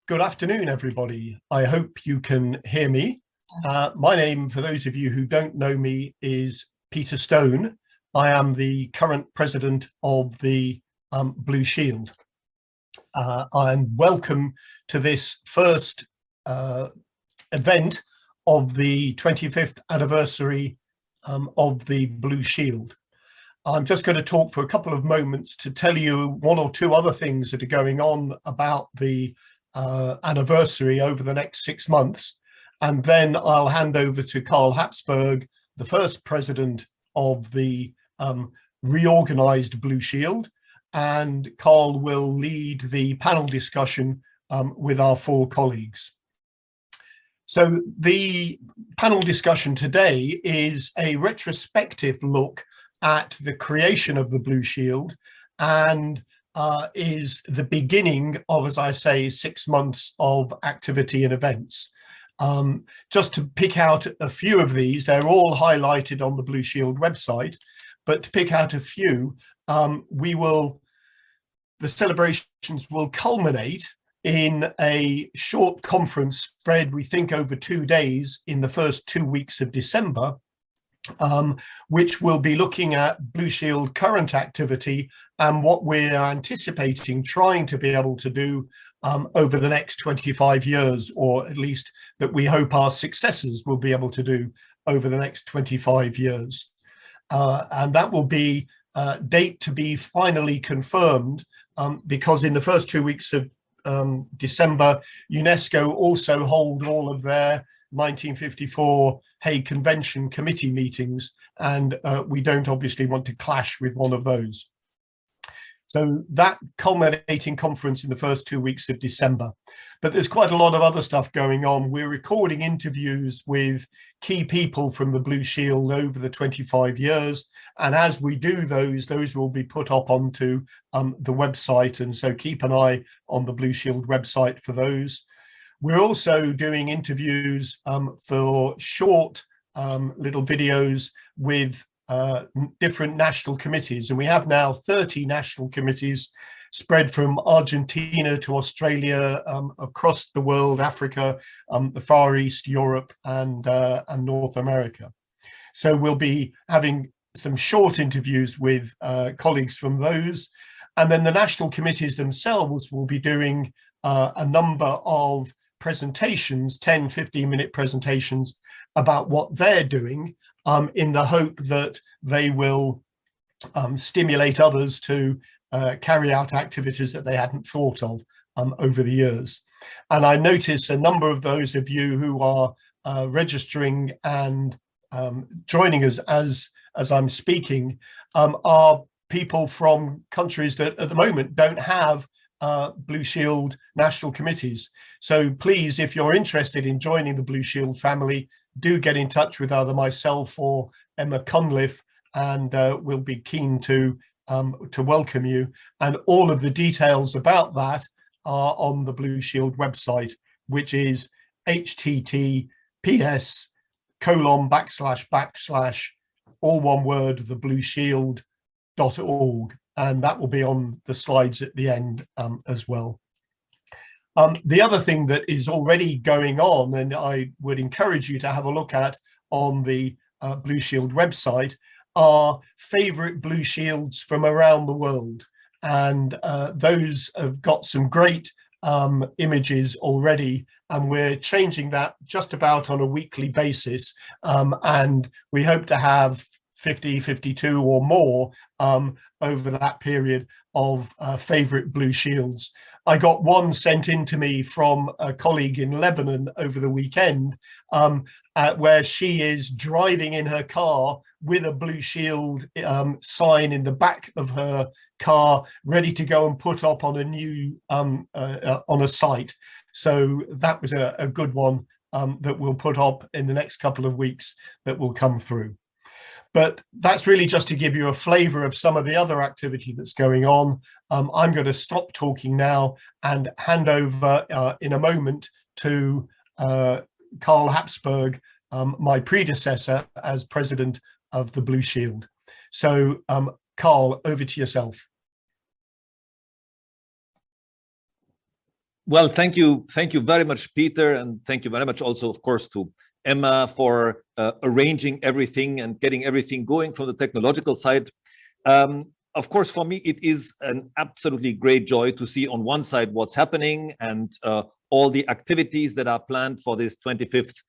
Good afternoon, everybody. I hope you can hear me. My name, for those of you who don't know me, is Peter Stone. I am the current president of the Blue Shield. And welcome to this first event of the 25th anniversary of the Blue Shield. I'm just going to talk for a couple of moments to tell you one or two other things that are going on about the anniversary over the next 6 months, and then I'll hand over to Karl Habsburg, the first president of the reorganized Blue Shield, and Karl will lead the panel discussion with our four colleagues. So the panel discussion today is a retrospective look at the creation of the Blue Shield and is the beginning of, as I say, 6 months of activity and events. Just to pick out a few of these, they're all highlighted on the Blue Shield website, but to pick out a few, the celebrations will culminate in a short conference spread, we think, over 2 days in the first 2 weeks of December, which will be looking at Blue Shield current activity and what we're anticipating trying to be able to do over the next 25 years, or at least that we hope our successors will be able to do over the next 25 years. And that will be a date to be finally confirmed, because in the first 2 weeks of December, UNESCO also hold all of their 1954 Hague Convention committee meetings, and we don't obviously want to clash with one of those. So that culminating conference in the first 2 weeks of December. But there's quite a lot of other stuff going on. We're recording interviews with key people from the Blue Shield over the 25 years. And as we do those will be put up onto the website. And so keep an eye on the Blue Shield website for those. We're also doing interviews for short little videos with different national committees, and we have now 30 national committees spread from Argentina to Australia, across the world, Africa, the Far East, Europe, and North America. So we'll be having some short interviews with colleagues from those, and then the national committees themselves will be doing a number of presentations, 10-15-minute presentations about what they're doing, in the hope that they will stimulate others to carry out activities that they hadn't thought of over the years. And I notice a number of those of you who are registering and joining us as I'm speaking are people from countries that at the moment don't have Blue Shield national committees. So please, if you're interested in joining the Blue Shield family, do get in touch with either myself or Emma Cunliffe, and we'll be keen to welcome you. And all of the details about that are on the Blue Shield website, which is https:// all one word, theblueshield.org, and that will be on the slides at the end as well. The other thing that is already going on, and I would encourage you to have a look at on the Blue Shield website, are favorite Blue Shields from around the world. And those have got some great images already, and we're changing that just about on a weekly basis. And we hope to have 50, 52 or more over that period of favorite Blue Shields. I got one sent in to me from a colleague in Lebanon over the weekend, where she is driving in her car with a Blue Shield sign in the back of her car, ready to go and put up on a new on a site. So that was a good one that we'll put up in the next couple of weeks that will come through. But that's really just to give you a flavor of some of the other activity that's going on. I'm going to stop talking now and hand over in a moment to Karl Habsburg, my predecessor as president of the Blue Shield. So Karl, over to yourself. Well, thank you very much, Peter, and thank you very much also, of course, to Emma for arranging everything and getting everything going from the technological side. Of course, for me, it is an absolutely great joy to see on one side what's happening and all the activities that are planned for this 25th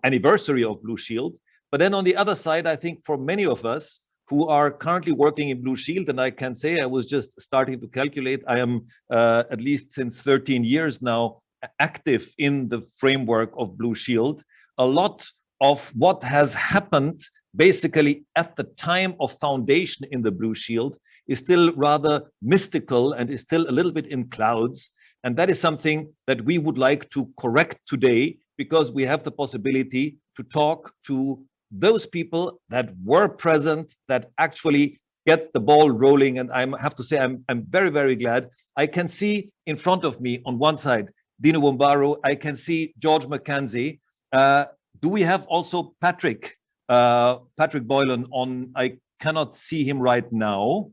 anniversary of Blue Shield. But then on the other side, I think for many of us who are currently working in Blue Shield, and I can say I was just starting to calculate, I am at least since 13 years now active in the framework of Blue Shield. A lot of what has happened basically at the time of foundation in the Blue Shield is still rather mystical and is still a little bit in clouds. And that is something that we would like to correct today, because we have the possibility to talk to those people that were present, that actually get the ball rolling. And I have to say, I'm very, very glad. I can see in front of me on one side, Dino Bombaro, I can see George McKenzie. Do we have also Patrick Boylan on? I cannot see him right now.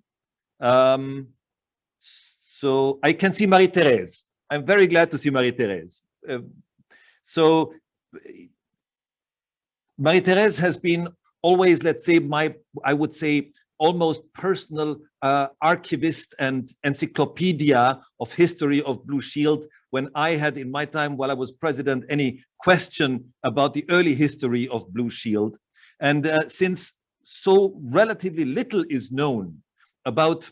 So I can see Marie-Thérèse. I'm very glad to see Marie-Thérèse. So Marie-Thérèse has been always, let's say, I would say, almost personal archivist and encyclopedia of history of Blue Shield. When I had in my time, while I was president, any question about the early history of Blue Shield. And since so relatively little is known about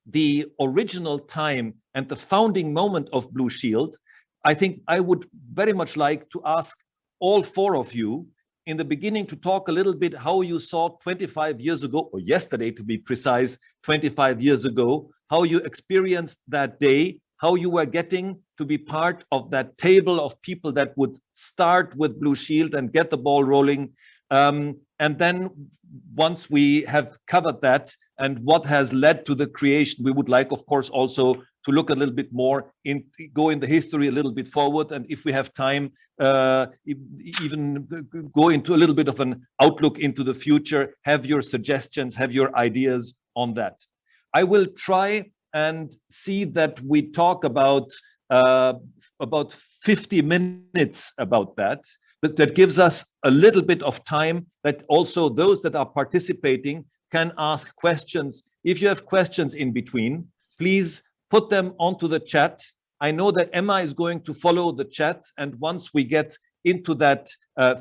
the original time and the founding moment of Blue Shield, I think I would very much like to ask all four of you in the beginning to talk a little bit how you saw 25 years ago, or yesterday to be precise, 25 years ago, how you experienced that day, how you were getting to be part of that table of people that would start with Blue Shield and get the ball rolling. And then once we have covered that and what has led to the creation, we would like, of course, also to look a little bit more go in the history a little bit forward. And if we have time, even go into a little bit of an outlook into the future, have your suggestions, have your ideas on that. I will try and see that we talk about 50 minutes about that. But that gives us a little bit of time that also those that are participating can ask questions. If you have questions in between, please put them onto the chat. I know that Emma is going to follow the chat. And once we get into that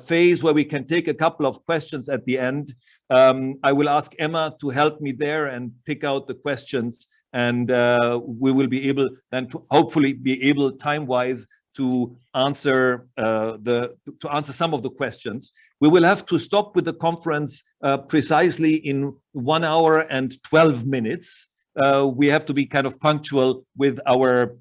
phase where we can take a couple of questions at the end, I will ask Emma to help me there and pick out the questions. And we will be able then to hopefully be able time-wise to answer some of the questions. We will have to stop with the conference precisely in 1 hour and 12 minutes. We have to be kind of punctual with our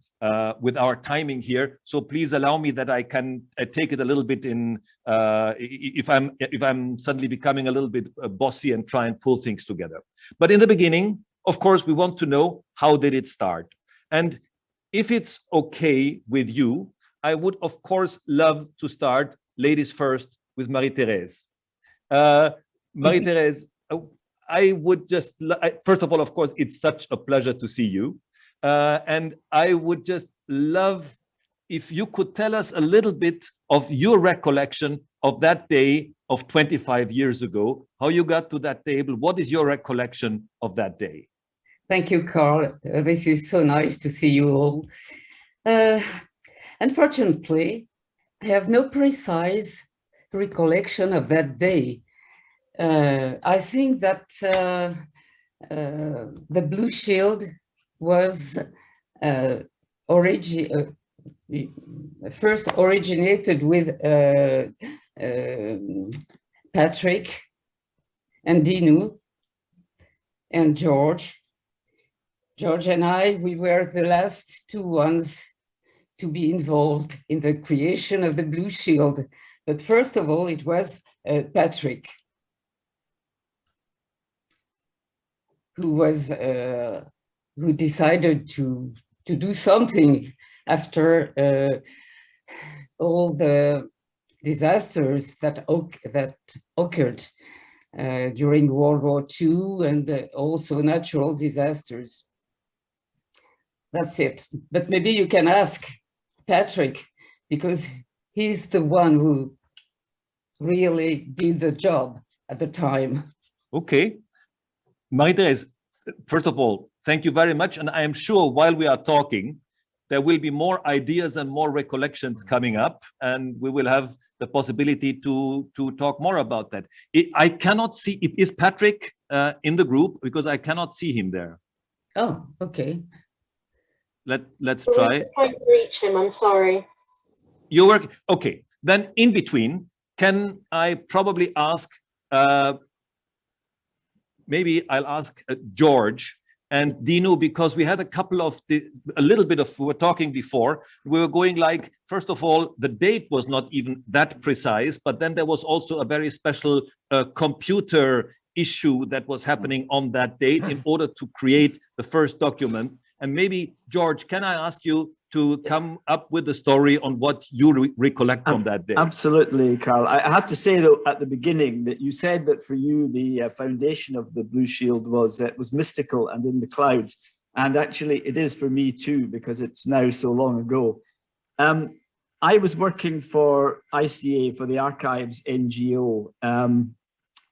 timing here. So please allow me that I can take it a little bit in if I'm suddenly becoming a little bit bossy and try and pull things together. But in the beginning, of course, we want to know how did it start. And if it's okay with you, I would, of course, love to start, ladies first, with Marie-Thérèse. Marie-Thérèse, I would just, first of all, of course, it's such a pleasure to see you. And I would just love if you could tell us a little bit of your recollection of that day of 25 years ago, how you got to that table. What is your recollection of that day? Thank you, Karl. This is so nice to see you all. Unfortunately, I have no precise recollection of that day. I think that the Blue Shield was first originated with Patrick and Dinu and George. George and I, we were the last two ones to be involved in the creation of the Blue Shield. But first of all, it was Patrick, who decided to do something after all the disasters that occurred during World War II and also natural disasters. That's it. But maybe you can ask Patrick, because he's the one who really did the job at the time. Okay. Marie-Thérèse, first of all, thank you very much. And I am sure while we are talking, there will be more ideas and more recollections coming up, and we will have the possibility to talk more about that. I cannot see, is Patrick in the group? Because I cannot see him there. Oh, okay. Let's try. I'm trying to reach him, I'm sorry. You work, okay. Then in between, can I probably ask, maybe I'll ask George and Dino, because we had a little bit of, we were talking before, we were going like, first of all, the date was not even that precise, but then there was also a very special computer issue that was happening on that date in order to create the first document. And maybe, George, can I ask you to come up with a story on what you recollect on that day? Absolutely, Karl. I have to say, though, at the beginning that you said that for you, the foundation of the Blue Shield was mystical and in the clouds. And actually, it is for me, too, because it's now so long ago. I was working for ICA, for the Archives NGO,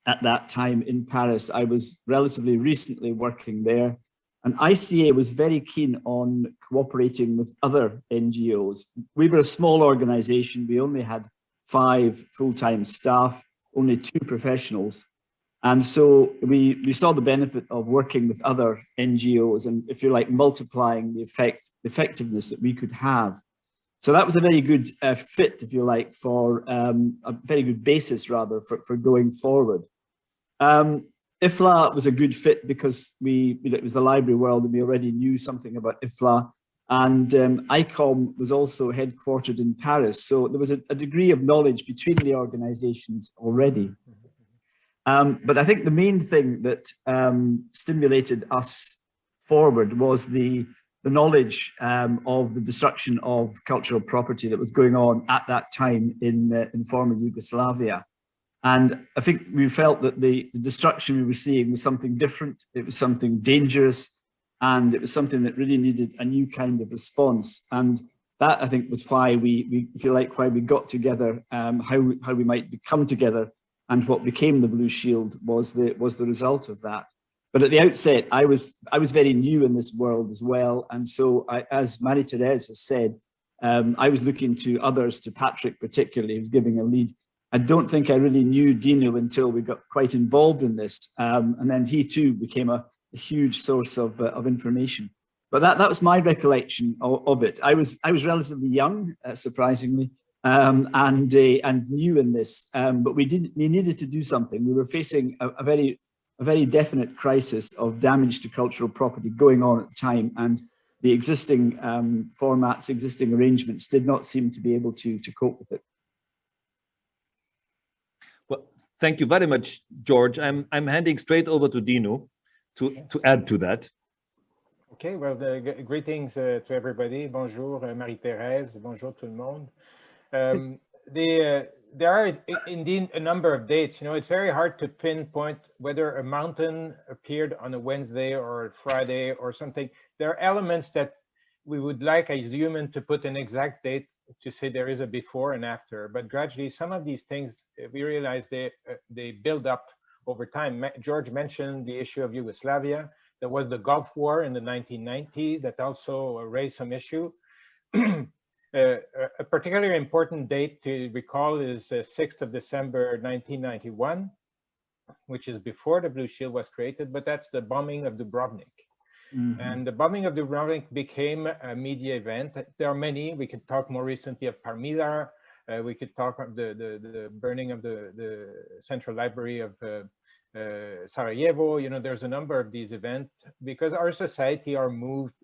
at that time in Paris. I was relatively recently working there. And ICA was very keen on cooperating with other NGOs. We were a small organization. We only had 5 full-time staff, only 2 professionals. And so we saw the benefit of working with other NGOs and, if you like, multiplying the effectiveness that we could have. So that was a very good fit, if you like, for a very good basis, rather, for going forward. IFLA was a good fit because it was the library world and we already knew something about IFLA. And ICOM was also headquartered in Paris. So there was a degree of knowledge between the organizations already. But I think the main thing that stimulated us forward was the knowledge of the destruction of cultural property that was going on at that time in former Yugoslavia. And I think we felt that the destruction we were seeing was something different. It was something dangerous, and it was something that really needed a new kind of response. And that, I think, was why we feel like why we got together, how we might come together, and what became the Blue Shield was the result of that. But at the outset, I was very new in this world as well, and so as Marie-Thérèse has said, I was looking to others, to Patrick particularly, who's giving a lead. I don't think I really knew Dino until we got quite involved in this. And then he too became a huge source of information. But that was my recollection of it. I was relatively young, surprisingly, and new in this. But we needed to do something. We were facing a very definite crisis of damage to cultural property going on at the time, and the existing formats, existing arrangements did not seem to be able to cope with it. Thank you very much, George. I'm handing straight over to Dino to add to that. Okay, well, greetings to everybody. Bonjour, Marie-Thérèse. Bonjour, tout le monde. There are indeed a number of dates. You know, it's very hard to pinpoint whether a mountain appeared on a Wednesday or a Friday or something. There are elements that we would like as humans to put an exact date to say there is a before and after, but gradually some of these things we realize they build up over time. George mentioned the issue of Yugoslavia. There was the Gulf War in the 1990s that also raised some issue. A particularly important date to recall is 6th of December 1991, which is before the Blue Shield was created, but that's the bombing of Dubrovnik. Mm-hmm. And the bombing of Dubrovnik became a media event. There are many. We could talk more recently of Parmila. We could talk of the burning of the Central Library of Sarajevo. You know, there's a number of these events because our society are moved.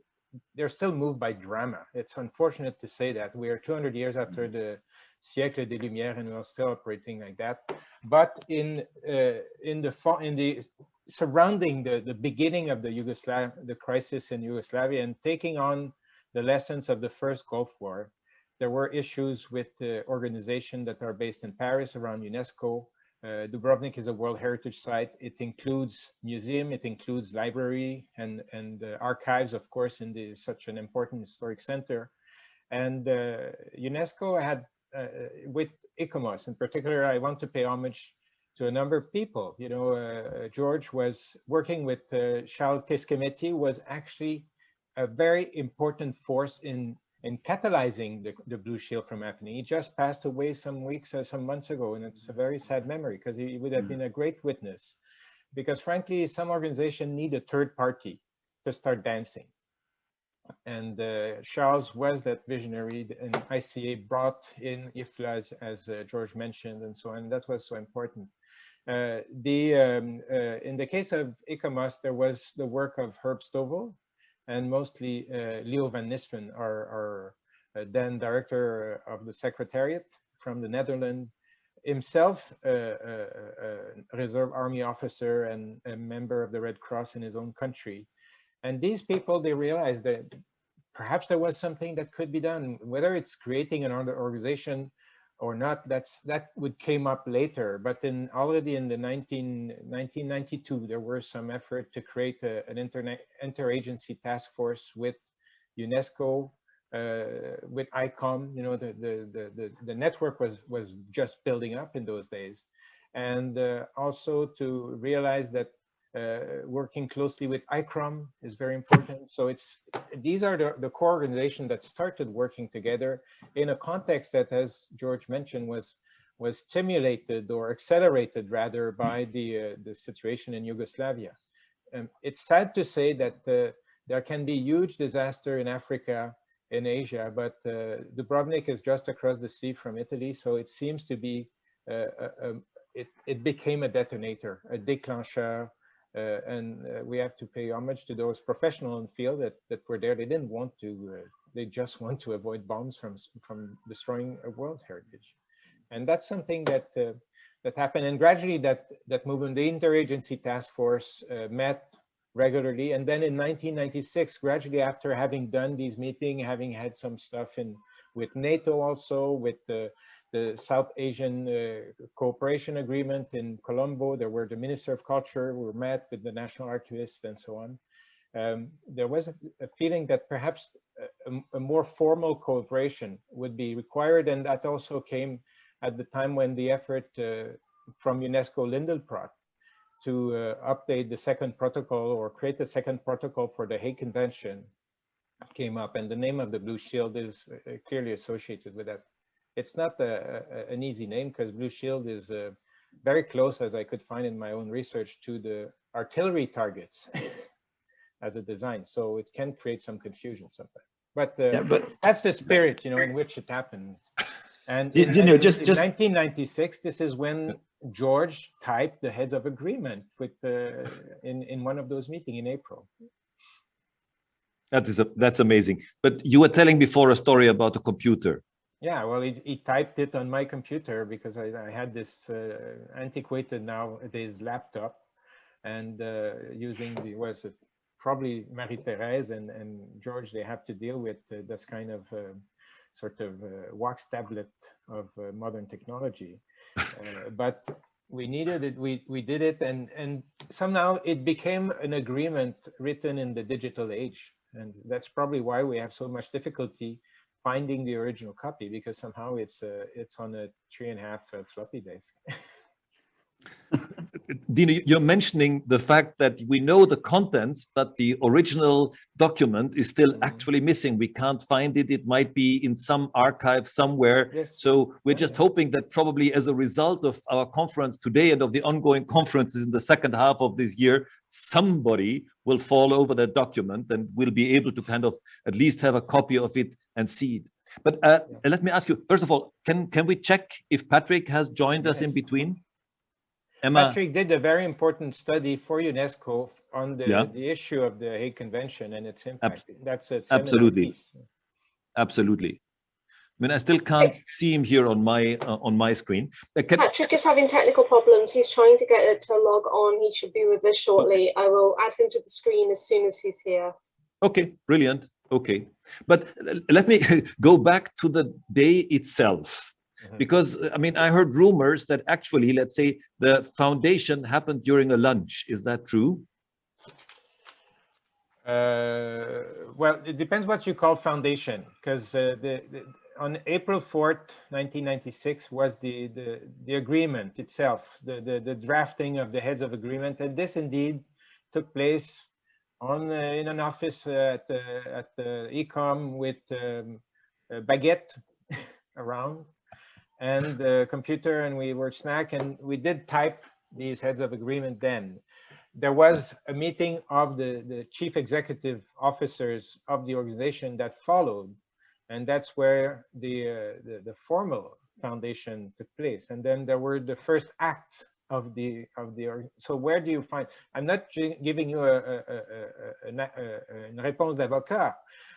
They're still moved by drama. It's unfortunate to say that. We are 200 years after the siècle des Lumières and we're still operating like that. But in the surrounding the beginning of the crisis in Yugoslavia and taking on the lessons of the first Gulf War, there were issues with the organizations that are based in Paris around UNESCO. Dubrovnik is a World Heritage Site. It includes museum, it includes library and archives, of course, in such an important historic center. And UNESCO had, with ICOMOS in particular, I want to pay homage to a number of people. You know, George was working with Charles Keskemetti, was actually a very important force in catalyzing the Blue Shield from happening. He just passed away some weeks or some months ago, and it's a very sad memory because he would have been a great witness. Because frankly, some organizations need a third party to start dancing. And Charles was that visionary, and ICA brought in IFLA, as George mentioned, and so on. That was so important. In the case of ICOMOS, there was the work of Herb Stovall, and mostly Leo van Nispen, our then director of the Secretariat from the Netherlands, himself a reserve army officer and a member of the Red Cross in his own country. And these people, they realized that perhaps there was something that could be done, whether it's creating another organization or not, that would came up later. But already in the 1992, there were some effort to create an interagency task force with UNESCO, with ICOM. You know, the network was just building up in those days, and also to realize that working closely with ICRC is very important. So these are the core organizations that started working together in a context that, as George mentioned, was stimulated or accelerated rather by the situation in Yugoslavia. It's sad to say that there can be huge disaster in Africa, in Asia, but Dubrovnik is just across the sea from Italy, so it seems to be it became a detonator, a déclencheur. And we have to pay homage to those professionals in the field that were there. They didn't want to, they just want to avoid bombs from destroying a world heritage. And that's something that happened. And gradually that movement, the Interagency Task Force met regularly. And then in 1996, gradually after having done these meetings, having had some stuff with NATO also, with the South Asian Cooperation Agreement in Colombo, there were the Minister of Culture who met with the National Archivist and so on. There was a feeling that perhaps a more formal cooperation would be required, and that also came at the time when the effort from UNESCO Lindelpraat to update the second protocol or create the second protocol for the Hague Convention came up, and the name of the Blue Shield is clearly associated with that. It's not an easy name because Blue Shield is very close, as I could find in my own research, to the artillery targets as a design. So it can create some confusion sometimes. But that's the spirit, you know, in which it happened. And in 1996, this is when George typed the heads of agreement with in one of those meetings in April. That's amazing. But you were telling before a story about a computer. Yeah, well, he typed it on my computer because I had this antiquated nowadays laptop, and using probably Marie-Thérèse and George, they have to deal with this kind of sort of wax tablet of modern technology. But we needed it, we did it, and somehow it became an agreement written in the digital age. And that's probably why we have so much difficulty finding the original copy, because somehow it's on a 3.5 floppy disk. Dino, you're mentioning the fact that we know the contents, but the original document is still actually missing. We can't find it. It might be in some archive somewhere. Yes. So we're just hoping that probably as a result of our conference today and of the ongoing conferences in the second half of this year, somebody will fall over that document and will be able to kind of at least have a copy of it and see it. But let me ask you, first of all, can we check if Patrick has joined us in between? Emma? Patrick did a very important study for UNESCO on the issue of the Hague Convention and its impact. That's a absolutely piece. Absolutely. I mean, I still can't see him here on my screen. Patrick is having technical problems. He's trying to get it to log on. He should be with us shortly. I will add him to the screen as soon as he's here. Okay, brilliant. Okay, but let me go back to the day itself. Because, I mean, I heard rumors that actually, let's say, the foundation happened during a lunch. Is that true? Well, it depends what you call foundation, because on April 4th, 1996 was the agreement itself, the drafting of the heads of agreement, and this indeed took place on in an office at the ICOM with a baguette around and a computer, and we were snack, and we did type these heads of agreement then. There was a meeting of the chief executive officers of the organization that followed, and that's where the formal foundation took place. And then there were the first acts of the so where do you find? I'm not giving you une réponse d'avocat,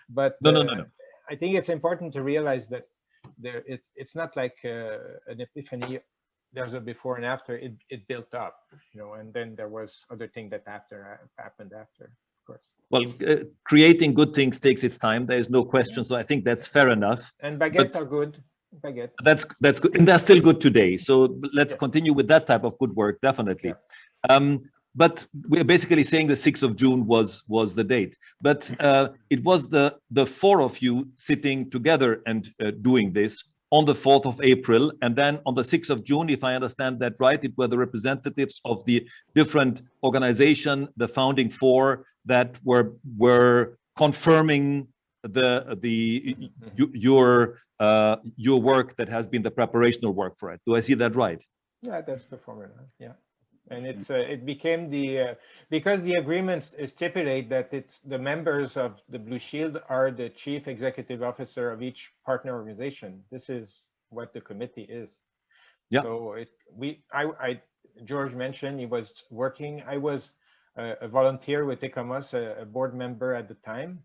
but no. I think it's important to realize that it's not like an epiphany. There's a before and after. It built up, you know, and then there was other thing that happened after, of course. Well, creating good things takes its time. There is no question. So I think that's fair enough. And baguettes are good. Baguette. That's good, and they're still good today. So let's continue with that type of good work, definitely. Yeah. But we're basically saying the 6th of June was the date. But it was the four of you sitting together and doing this on the 4th of April. And then on the 6th of June, if I understand that right, it were the representatives of the different organization, the founding four, that were confirming your work that has been the preparational work for it. Do I see that right? Yeah, that's the formula. Yeah. And it became because the agreements stipulate that it's the members of the Blue Shield are the chief executive officer of each partner organization. This is what the committee is. Yeah. So George mentioned he was working. I was a volunteer with ICOMOS, a board member at the time,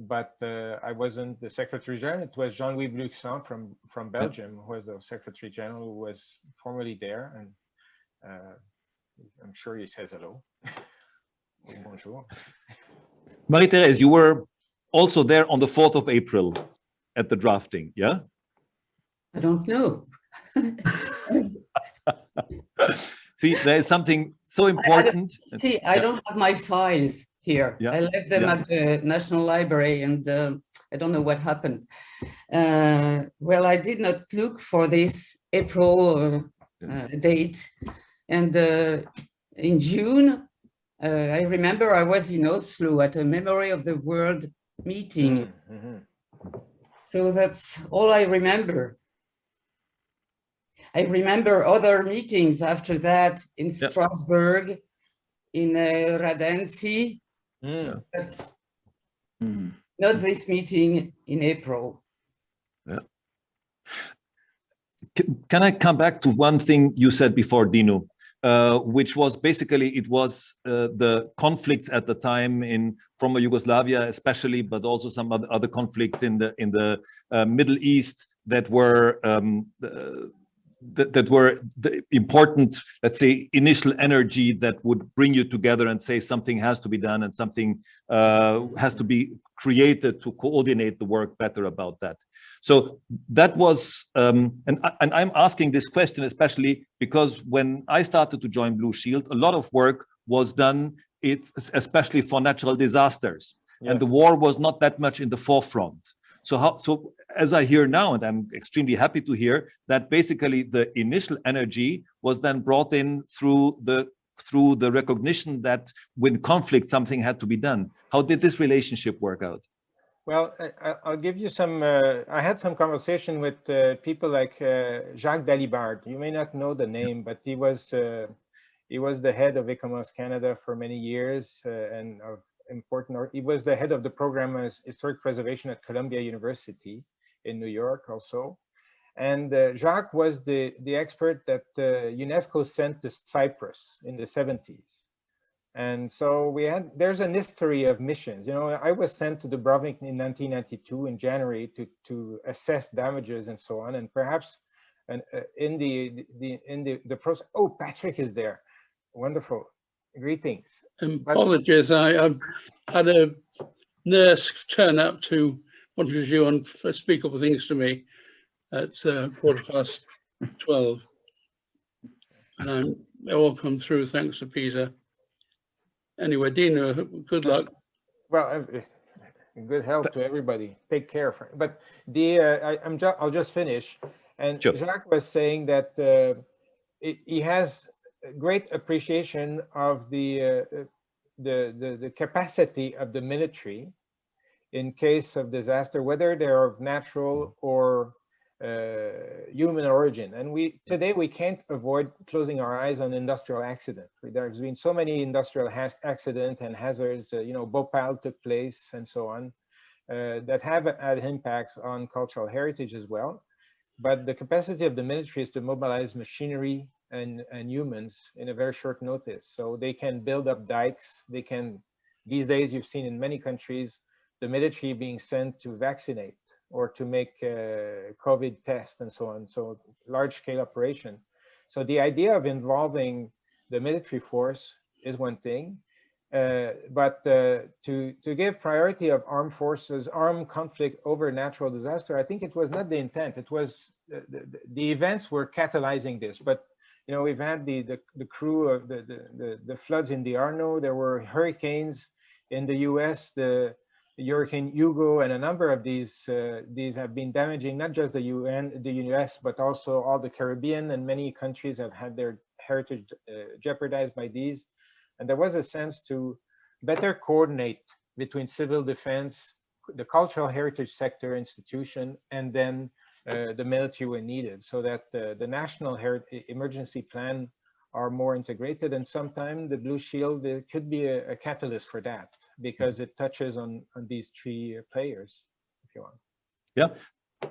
but I wasn't the secretary general. It was Jean-Louis Bluxan from Belgium, who was the secretary general, who was formerly there, and I'm sure he says hello. Bonjour. Marie-Thérèse, you were also there on the 4th of April at the drafting, yeah? I don't know. See, there is something so important. I don't have my files here. Yeah. I left them at the National Library, and I don't know what happened. Well, I did not look for this April date. And in June, I remember I was in Oslo at a Memory of the World meeting. Mm-hmm. So that's all I remember. I remember other meetings after that in Strasbourg, in Radensi, but not this meeting in April. Yeah. Can I come back to one thing you said before, Dinu, which was basically it was the conflicts at the time in former Yugoslavia, especially, but also some other conflicts in the Middle East that were the important, let's say, initial energy that would bring you together and say something has to be done and something has to be created to coordinate the work better about that. So that was, and I'm asking this question especially because when I started to join Blue Shield, a lot of work was done, especially for natural disasters, and the war was not that much in the forefront. So as I hear now, and I'm extremely happy to hear that basically the initial energy was then brought in through the recognition that when conflict, something had to be done. How did this relationship work out? Well, I'll give you some, I had some conversation with people like Jacques Dalibard. You may not know the name, but he was the head of ICOMOS Canada for many years and of important, he was the head of the program as historic preservation at Columbia University in New York also. And Jacques was the expert that UNESCO sent to Cyprus in the 70s. And so there's an history of missions. You know, I was sent to Dubrovnik in 1992 in January to assess damages and so on. And perhaps in the process, oh, Patrick is there. Wonderful. Greetings. Apologies, I had a nurse turn up to want to do and speak a couple of things to me at 12:15. And they all come through, thanks to Peter. Anyway, Dino, good luck. Well, good health to everybody. Take care. But I'll just finish. And Sure. Jacques was saying that he has great appreciation of the capacity of the military in case of disaster, whether they're of natural or human origin. And today we can't avoid closing our eyes on industrial accident. There's been so many industrial accidents and hazards, Bhopal took place and so on, that have had impacts on cultural heritage as well. But the capacity of the military is to mobilize machinery and humans in a very short notice. So they can build up dikes. They can, these days you've seen in many countries, the military being sent to vaccinate or to make COVID tests and so on. So large scale operation. So the idea of involving the military force is one thing, but to give priority of armed forces, armed conflict over natural disaster, I think it was not the intent. It was the events were catalyzing this. But we've had the crew of the floods in the Arno. There were hurricanes in the U.S. The Hurricane Hugo, and a number of these have been damaging not just the U.S. but also all the Caribbean, and many countries have had their heritage jeopardized by these. And there was a sense to better coordinate between civil defense, the cultural heritage sector institution, and then the military when needed, so that the national emergency plan are more integrated. And sometimes the Blue Shield could be a catalyst for that, because it touches on these three players, if you want. Yeah,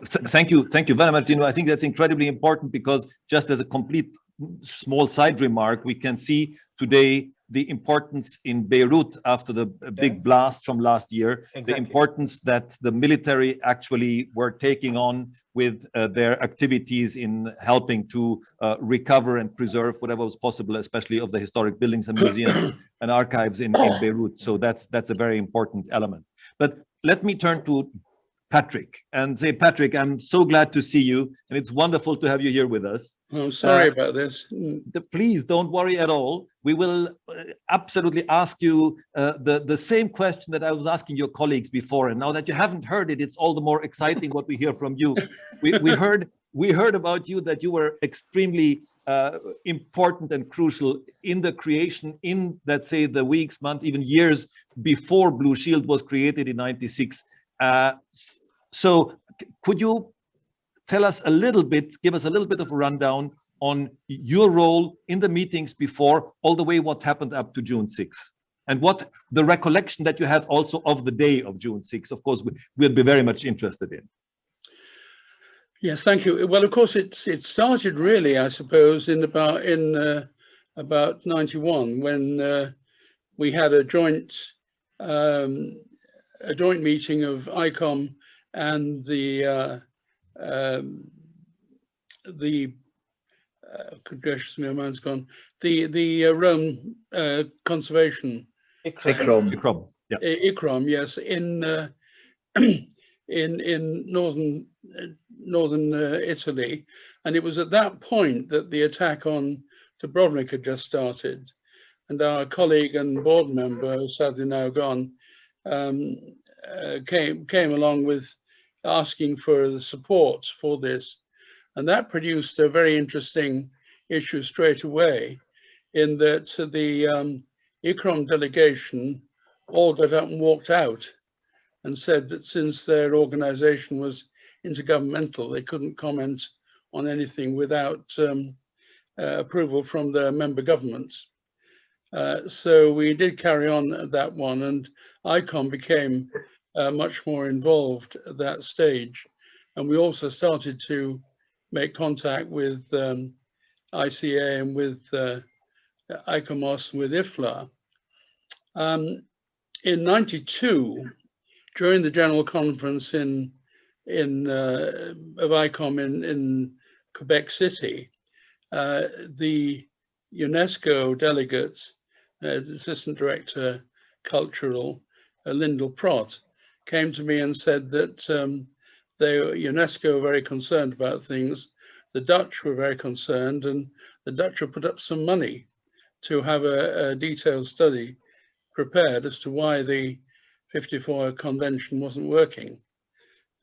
thank you very much, Dino. I think that's incredibly important, because just as a complete small side remark, we can see today the importance in Beirut after the big blast from last year, the importance that the military actually were taking on with their activities in helping to recover and preserve whatever was possible, especially of the historic buildings and museums and archives in Beirut. So that's a very important element. But let me turn to Patrick and say, Patrick, I'm so glad to see you, and it's wonderful to have you here with us. I'm sorry about this. Please don't worry at all. We will absolutely ask you the same question that I was asking your colleagues before, and now that you haven't heard it, it's all the more exciting what we hear from you. We heard about you, that you were extremely important and crucial in the creation, in, let's say, the weeks, months, even years before Blue Shield was created in '96. So could you tell us a little bit, give us a little bit of a rundown on your role in the meetings before, all the way what happened up to June 6th, and what the recollection that you had also of the day of June 6th, of course, we'll be very much interested in. Yes, thank you. Well, of course, it started really, I suppose, in about 91, when we had a joint meeting of ICOM and the gosh, my mind's gone. The Rome conservation. ICROM. Yeah. ICROM, yes, in northern Italy, and it was at that point that the attack on Dubrovnik had just started, and our colleague and board member, who's sadly now gone, came along with asking for the support for this, and that produced a very interesting issue straight away, in that the ICOM delegation all got up and walked out and said that since their organization was intergovernmental, they couldn't comment on anything without approval from the member governments. So we did carry on that one, and ICOM became much more involved at that stage. And we also started to make contact with ICA and with ICOMOS and with IFLA. In '92, during the general conference of ICOM in Quebec City, the UNESCO delegate, Assistant Director Cultural, Lyndall Prott, came to me and said that UNESCO were very concerned about things. The Dutch were very concerned, and the Dutch have put up some money to have a detailed study prepared as to why the 54 convention wasn't working.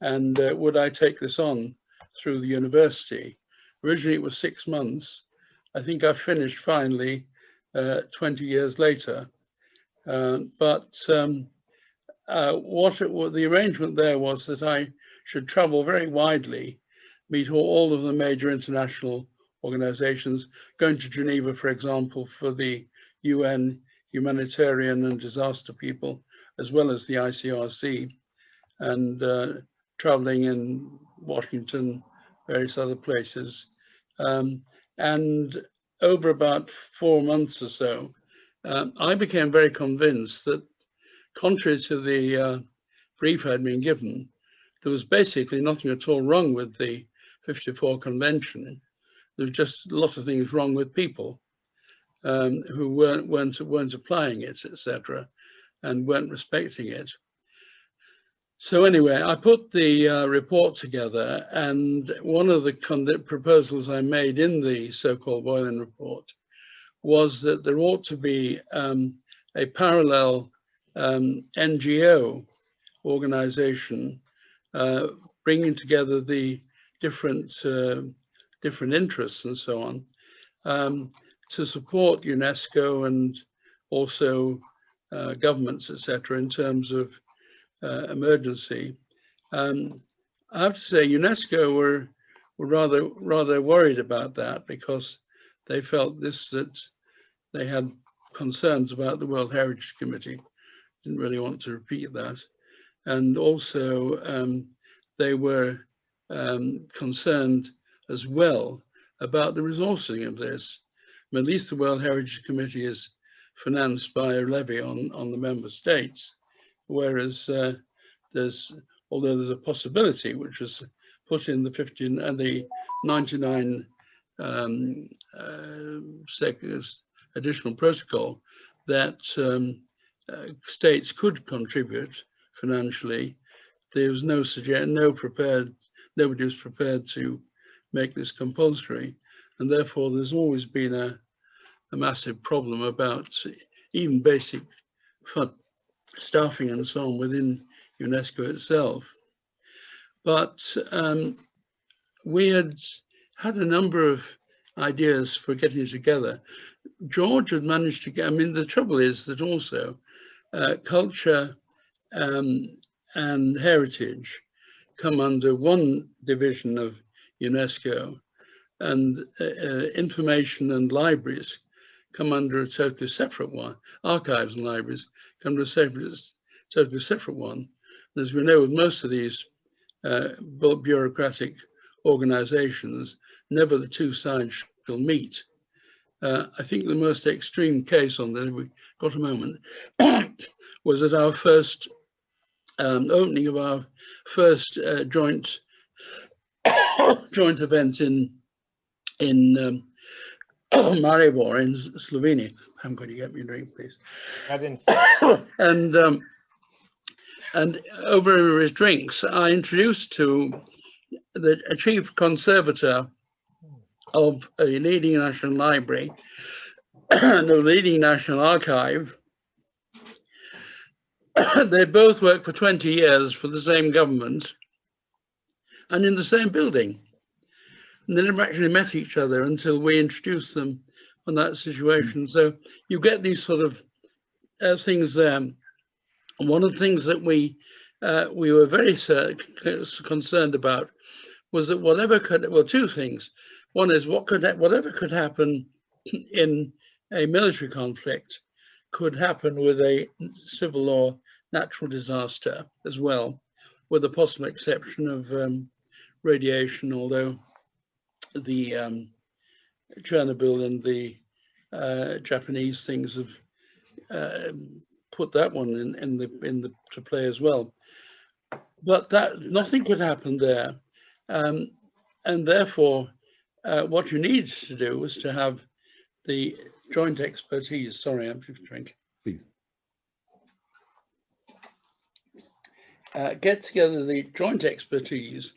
And would I take this on through the university? Originally it was 6 months. I think I finished finally 20 years later. But the arrangement there was that I should travel very widely, meet all of the major international organizations, going to Geneva, for example, for the UN humanitarian and disaster people, as well as the ICRC, and traveling in Washington, various other places. And over about 4 months or so, I became very convinced that, contrary to the brief I'd been given, there was basically nothing at all wrong with the 54 convention. There was just a lot of things wrong with people who weren't applying it, etc., and weren't respecting it. So anyway, I put the report together, and one of the proposals I made in the so-called Boylan report was that there ought to be a parallel NGO organization bringing together the different interests and so on to support UNESCO and also governments, etc., in terms of emergency. I have to say UNESCO were rather worried about that, because they felt that they had concerns about the World Heritage Committee. Didn't really want to repeat that. And also they were concerned as well about the resourcing of this. I mean, at least the World Heritage Committee is financed by a levy on the member states, whereas although there's a possibility, which was put in the 15 and the 99 additional protocol, that states could contribute financially. There was nobody was prepared to make this compulsory, and therefore there's always been a massive problem about even basic staffing and so on within UNESCO itself. But we had a number of ideas for getting it together. George had managed to get, I mean, the trouble is that also culture and heritage come under one division of UNESCO, and information and libraries come under a totally separate one. Archives and libraries come to a totally separate one. And as we know, with most of these bureaucratic organizations, never the two sides shall meet. I think the most extreme case on that, if we got a moment, was at our first opening of our first joint event in Maribor in Slovenia. I'm going to get me a drink, please. And over his drinks, I introduced to the chief conservator of a leading national library and a leading national archive. They both worked for 20 years for the same government and in the same building. And they never actually met each other until we introduced them on that situation. So you get these sort of things there. One of the things that we were very concerned about was that whatever could, well, two things. One is whatever could happen in a military conflict could happen with a civil or natural disaster as well, with the possible exception of radiation, although the Chernobyl and the Japanese things have put that one to play as well. But that nothing could happen there, and therefore what you need to do was to have the joint expertise. Sorry, I'm just drinking. Please. Get together the joint expertise.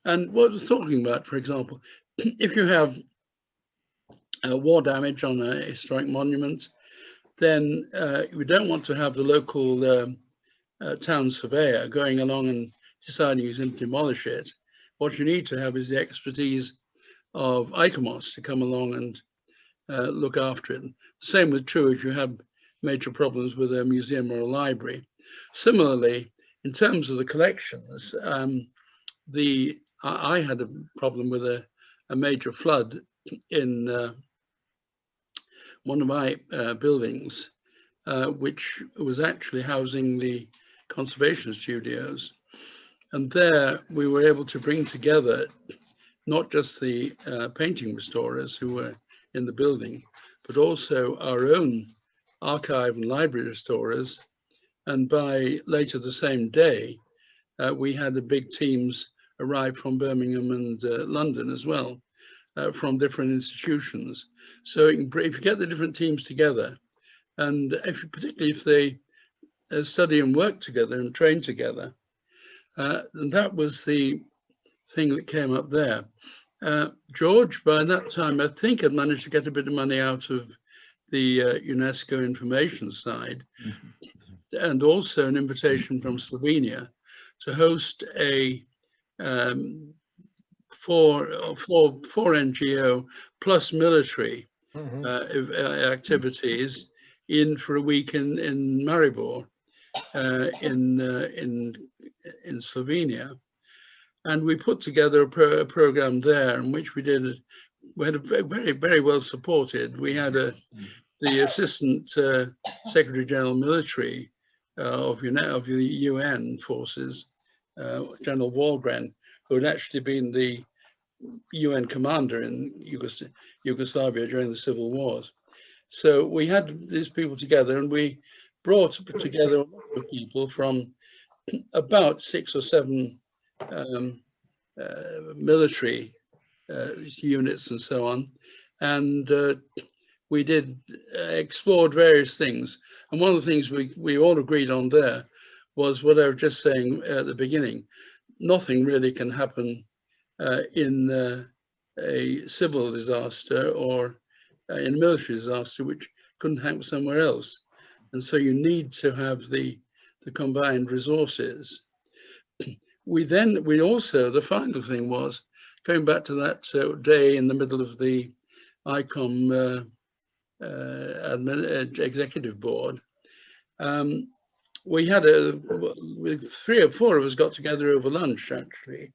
And what I was talking about, for example, if you have war damage on a historic monument, then we don't want to have the local town surveyor going along and deciding he's going to demolish it. What you need to have is the expertise of ICOMOS to come along and look after it. The same was true if you have major problems with a museum or a library. Similarly, in terms of the collections, I had a problem with a major flood in one of my buildings, which was actually housing the conservation studios. And there we were able to bring together not just the painting restorers who were in the building, but also our own archive and library restorers. And by later the same day, we had the big teams arrive from Birmingham and London as well, from different institutions. So if you get the different teams together, and particularly if they study and work together and train together, and that was the thing that came up there. George, by that time, I think had managed to get a bit of money out of the UNESCO information side, and also an invitation from Slovenia to host a four NGO plus military activities in for a week in Maribor in Slovenia. And we put together a program there in which we had a very, very well supported. We had the Assistant Secretary General Military of the UN forces, General Walgren, who had actually been the UN commander in Yugoslavia during the civil wars. So we had these people together, and we brought together a lot of people from about 6 or 7 military units and so on, and we explored various things. And one of the things we all agreed on there was what I was just saying at the beginning. Nothing really can happen in a civil disaster or in a military disaster which couldn't happen somewhere else. And so you need to have the combined resources. We also, the final thing was, going back to that day in the middle of the ICOM executive board, we had 3 or 4 of us got together over lunch, actually.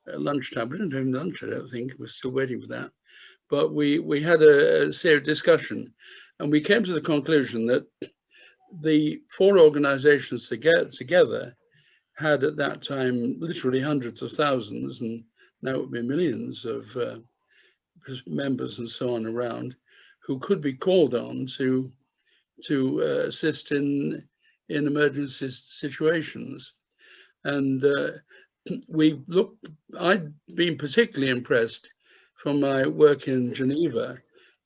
Lunchtime, we didn't have lunch, I don't think, we're still waiting for that. But we had a serious discussion, and we came to the conclusion that the 4 organizations together had at that time literally hundreds of thousands, and now it would be millions of members and so on around, who could be called on to assist in emergency situations. And I'd been particularly impressed from my work in Geneva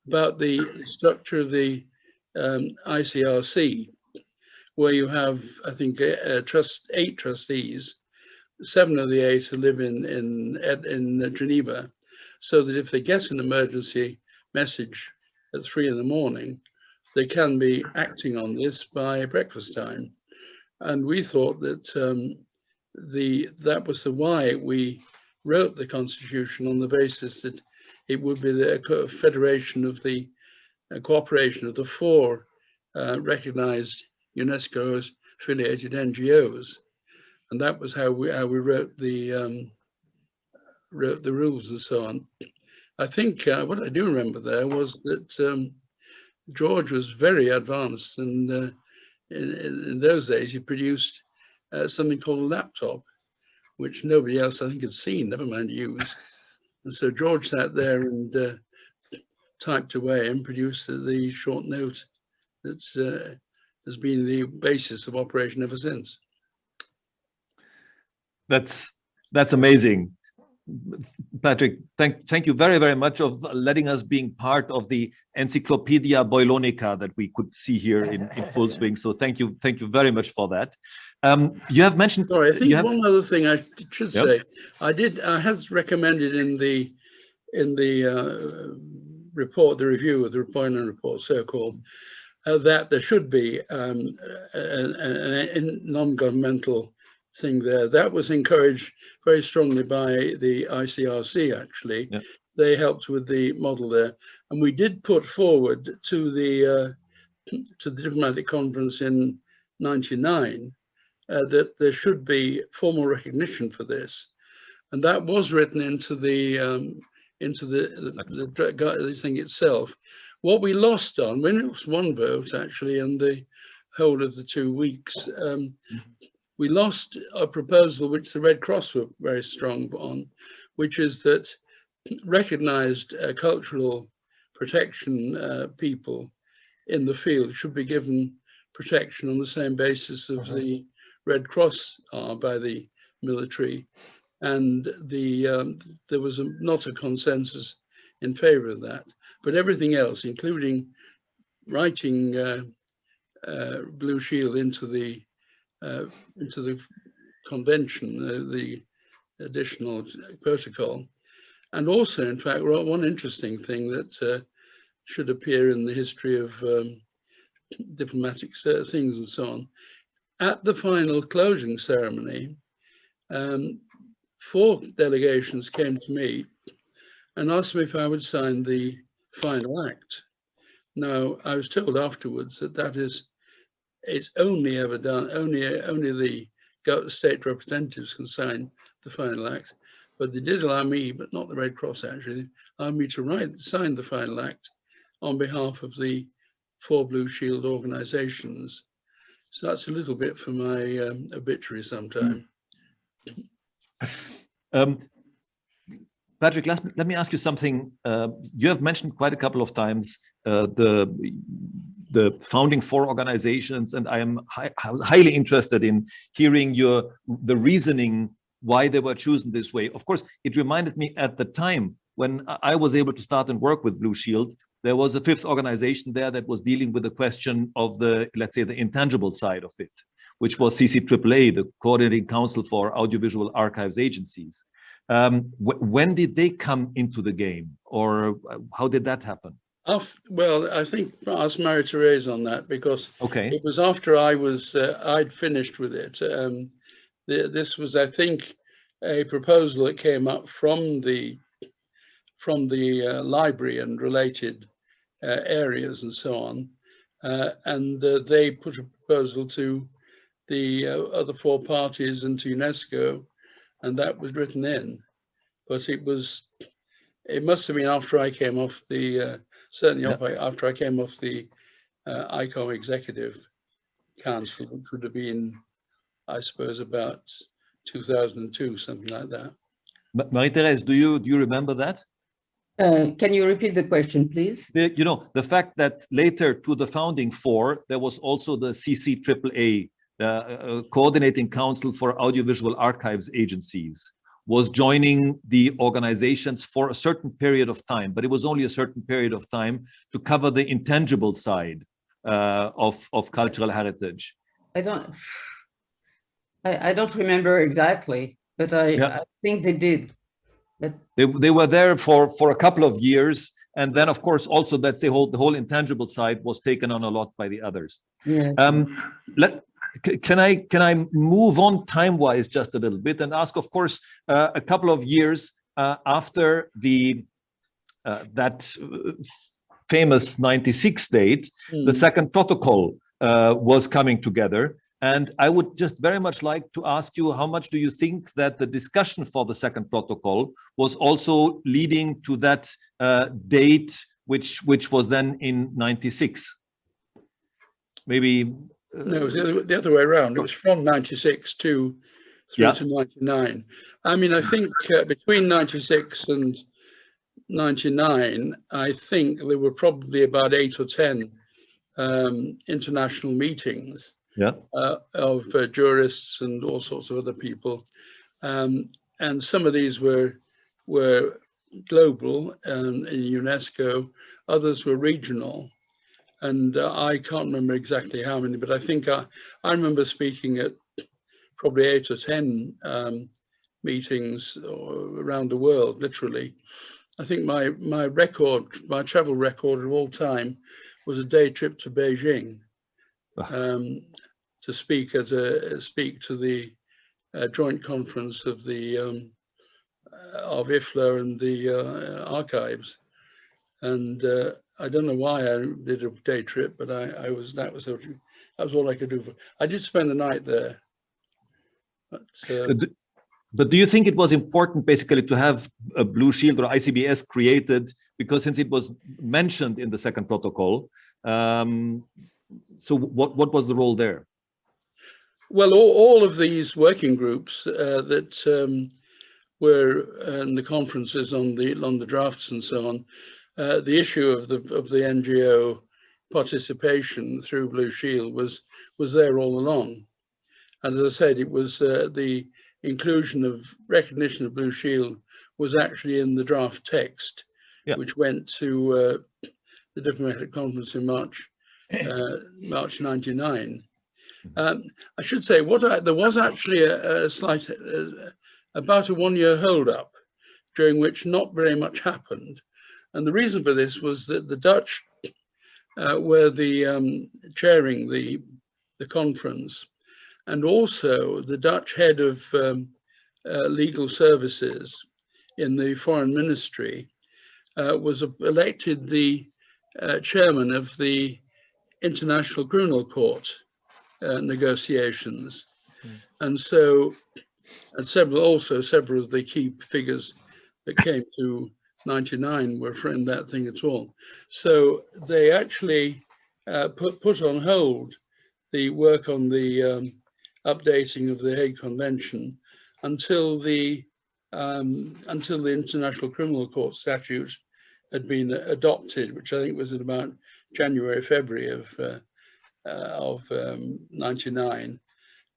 about the structure of the ICRC, where you have, I think, 8 trustees, 7 of the 8 who live in Geneva, so that if they get an emergency message at 3 in the morning, they can be acting on this by breakfast time. And we thought that that was why we wrote the Constitution, on the basis that it would be the federation of the cooperation of the 4 recognized UNESCO affiliated NGOs, and that was how we wrote the rules and so on. I think what I do remember there was that George was very advanced, and in those days he produced something called a laptop, which nobody else I think had seen, never mind used. And so George sat there and typed away and produced the short note that's has been the basis of operation ever since. That's amazing. Patrick, thank you very, very much of letting us being part of the Encyclopedia Boilonica that we could see here in full swing. So thank you very much for that. You have mentioned. Sorry, I think one other thing I should say. I had recommended in the report, the review of the Boylan report, so-called, that there should be a non-governmental thing there. That was encouraged very strongly by the ICRC, actually. Yeah. They helped with the model there. And we did put forward to the diplomatic conference in '99 that there should be formal recognition for this. And that was written into the thing itself. What we lost on, when it was one vote actually in the whole of the 2 weeks, we lost a proposal which the Red Cross were very strong on, which is that recognized cultural protection people in the field should be given protection on the same basis of the Red Cross are by the military. And there was not a consensus in favor of that. But everything else, including writing Blue Shield into the convention, the additional protocol, and also, in fact, one interesting thing that should appear in the history of diplomatic things and so on. At the final closing ceremony, 4 delegations came to me and asked me if I would sign the final act. Now, I was told afterwards that it's only ever done, only the state representatives can sign the final act, but they did allow me, but not the Red Cross actually, allowed me to sign the final act on behalf of the 4 Blue Shield organizations. So that's a little bit for my obituary sometime. Patrick, let me ask you something. You have mentioned quite a couple of times the founding 4 organizations, and I am highly interested in hearing the reasoning why they were chosen this way. Of course, it reminded me at the time when I was able to start and work with Blue Shield, there was a 5th organization there that was dealing with the question of the, let's say, the intangible side of it, which was CCAA, the Coordinating Council for Audiovisual Archives Agencies. When did they come into the game, or how did that happen? Well, I think ask Marie-Therese on that, because it was after I'd finished with it. This was, I think, a proposal that came up from the library and related areas and so on, and they put a proposal to the other 4 parties and to UNESCO, and that was written in. But it must have been after I came off the after I came off the ICOM Executive Council, which would have been, I suppose, about 2002, something like that. Marie-Therese, do you remember that? Can you repeat the question, please? The fact that later to the founding 4, there was also the CCAA, the Coordinating Council for Audiovisual Archives Agencies, was joining the organizations for a certain period of time, but it was only a certain period of time to cover the intangible side of cultural heritage. I don't remember exactly, but I think they did. But they were there for a couple of years, and then of course also that's the whole intangible side was taken on a lot by the others. Yeah. Can I move on time-wise just a little bit and ask, of course, a couple of years after that famous '96 date, the second protocol was coming together. And I would just very much like to ask you, how much do you think that the discussion for the second protocol was also leading to that date, which was then in '96? Maybe. No, it was the other way around. It was from '96 through to '99. I mean, I think between '96 and '99, I think there were probably about 8 or 10 international meetings of jurists and all sorts of other people. And some of these were global in UNESCO, others were regional. And I can't remember exactly how many, but I think I remember speaking at probably 8 or 10 meetings around the world, literally. I think my travel record of all time was a day trip to Beijing to speak to the joint conference of the of IFLA and the archives. And I don't know why I did a day trip, but that was all I could do. I did spend the night there. But do you think it was important basically to have a Blue Shield or ICBS created, because since it was mentioned in the second protocol, so what was the role there? Well, all of these working groups that were in the conferences on the drafts and so on, the issue of the NGO participation through Blue Shield was there all along. And as I said, it was the inclusion of recognition of Blue Shield was actually in the draft text, which went to the diplomatic conference in March 99. I should say there was actually a slight about a 1-year hold up during which not very much happened. And the reason for this was that the Dutch were the chairing the conference, and also the Dutch head of legal services in the foreign ministry was elected the chairman of the International Criminal Court negotiations. And so, and several of the key figures that came to 99 were from that thing at all. So they actually put on hold the work on the updating of the Hague Convention until the International Criminal Court statute had been adopted, which I think was in about January, February of 99.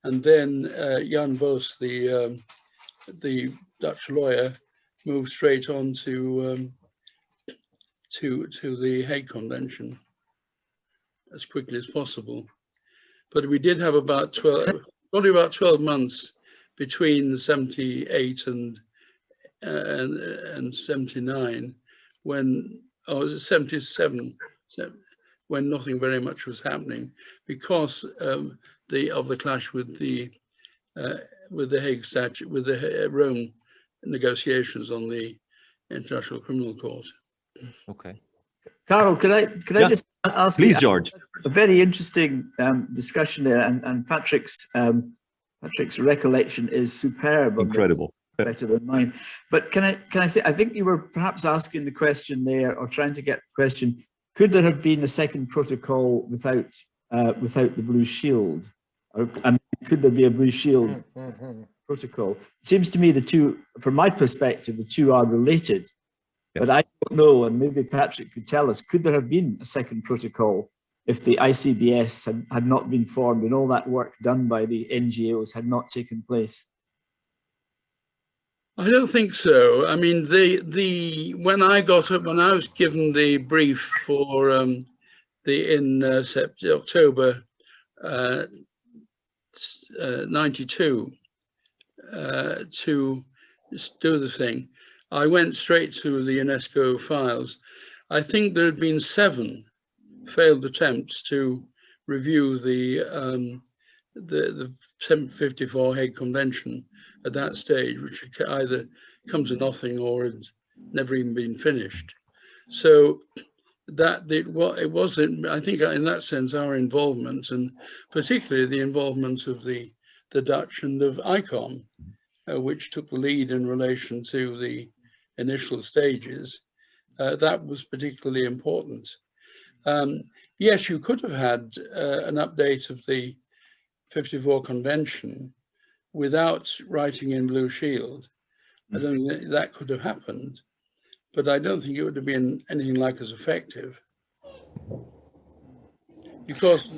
And then Jan Bos, the Dutch lawyer, moved straight on to the Hague Convention as quickly as possible. But we did have about 12 months between 78 and 79, when, or was it 77, when nothing very much was happening because of the clash with the Hague statute, with the Rome negotiations on the International Criminal Court. Okay. Karl, could I just ask Please, you, George. a very interesting discussion there, and Patrick's recollection is superb. Incredible. Better than mine. But can I say, I think you were perhaps asking the question there, or trying to get the question, could there have been a second protocol without the Blue Shield? Or could there be a Blue Shield protocol? It seems to me the two, from my perspective, the two are related. Yeah. But I don't know, and maybe Patrick could tell us, could there have been a second protocol if the ICBS had not been formed and all that work done by the NGOs had not taken place? I don't think so. I mean, when I was given the brief for October 92 to do the thing, I went straight to the UNESCO files. I think there had been 7 failed attempts to review the 754 Hague Convention at that stage, which had either come to nothing or had never even been finished. So it wasn't, I think in that sense, our involvement, and particularly the involvement of the Dutch and of ICOM, which took the lead in relation to the initial stages, that was particularly important. Yes, you could have had an update of the 54 Convention without writing in Blue Shield. I don't think that could have happened, but I don't think it would have been anything like as effective. Because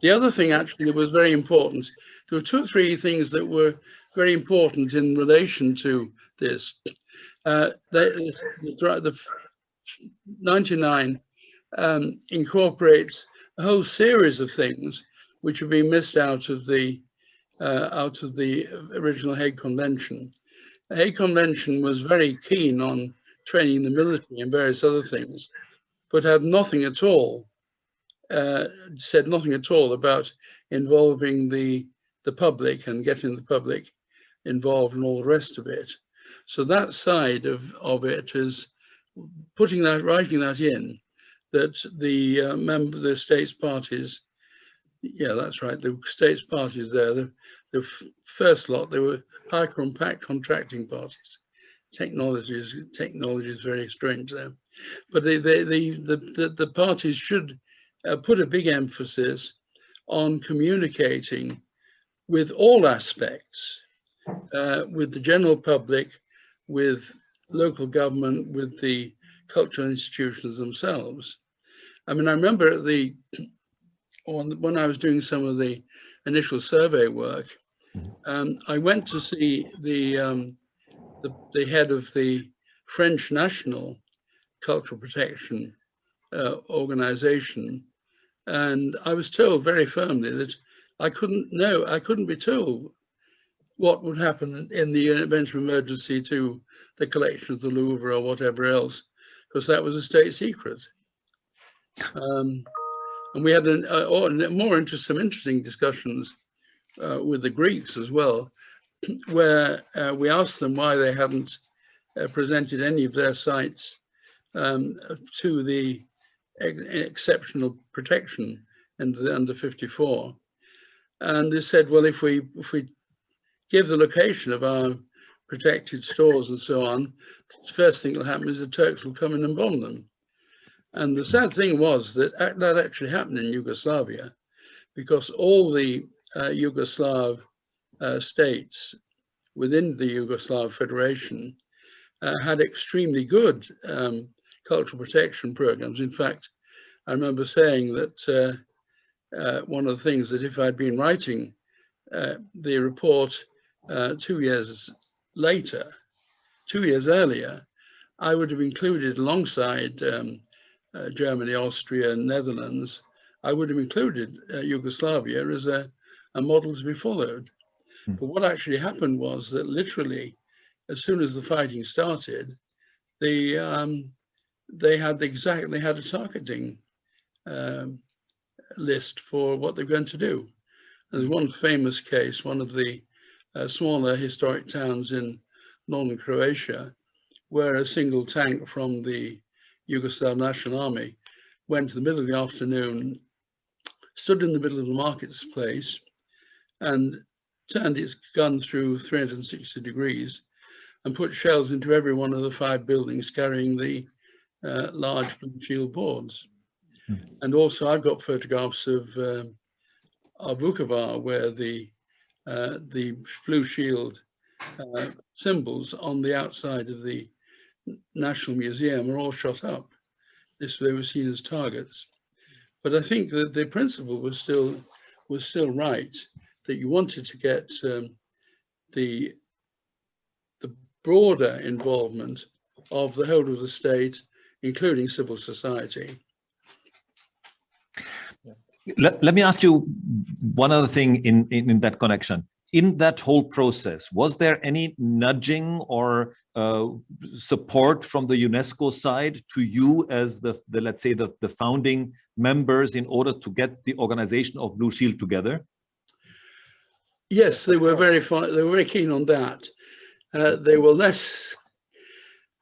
the other thing actually that was very important, there were 2 or 3 things that were very important in relation to this. The 99 incorporates a whole series of things which have been missed out of the original Hague Convention. The Hague Convention was very keen on training the military and various other things, but had nothing at all said nothing at all about involving the public and getting the public involved and all the rest of it. So that side of it is writing that in, that the states parties, yeah, that's right, the states parties there, the first lot, they were high compact contracting parties. Technology is very strange there, but the parties should put a big emphasis on communicating with all aspects, with the general public, with local government, with the cultural institutions themselves. I mean, I remember when I was doing some of the initial survey work, I went to see the head of the French National Cultural Protection Organization, and I was told very firmly that I couldn't be told what would happen in the event of emergency to the collection of the Louvre or whatever else, because that was a state secret. And we had some interesting discussions with the Greeks as well, where we asked them why they hadn't presented any of their sites to the exceptional protection and the under 54. And they said, well, if we give the location of our protected stores and so on, the first thing that will happen is the Turks will come in and bomb them. And the sad thing was that that actually happened in Yugoslavia, because all the Yugoslav states within the Yugoslav Federation had extremely good cultural protection programs. In fact, I remember saying that one of the things that if I'd been writing the report 2 years earlier, I would have included alongside Germany, Austria, and Netherlands, I would have included Yugoslavia as a model to be followed. But what actually happened was that literally, as soon as the fighting started, they had a targeting list for what they're going to do. There's one famous case, one of the smaller historic towns in northern Croatia, where a single tank from the Yugoslav National Army went to the middle of the afternoon, stood in the middle of the marketplace, and turned its gun through 360 degrees and put shells into every one of the 5 buildings carrying the large blue shield boards. And also I've got photographs of Vukovar, where the blue shield symbols on the outside of the National Museum are all shot up. They were seen as targets. But I think that the principle was still right, that you wanted to get the broader involvement of the whole of the state, including civil society. Let me ask you one other thing in that connection. In that whole process, was there any nudging or support from the UNESCO side to you as the let's say the founding members in order to get the organization of Blue Shield together? Yes, they were very keen on that. They were less,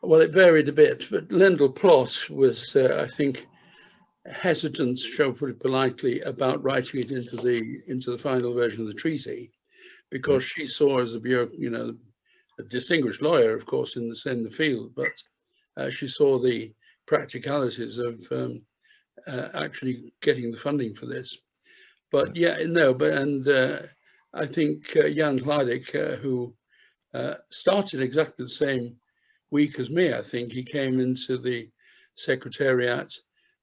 well, it varied a bit, but Lyndall Plott was, I think, hesitant, shall I put it politely, about writing it into the final version of the treaty, because she saw as a distinguished lawyer, of course, in the field, but she saw the practicalities of actually getting the funding for this. But yeah, no, I think Jan Hladek, who started exactly the same week as me, I think he came into the secretariat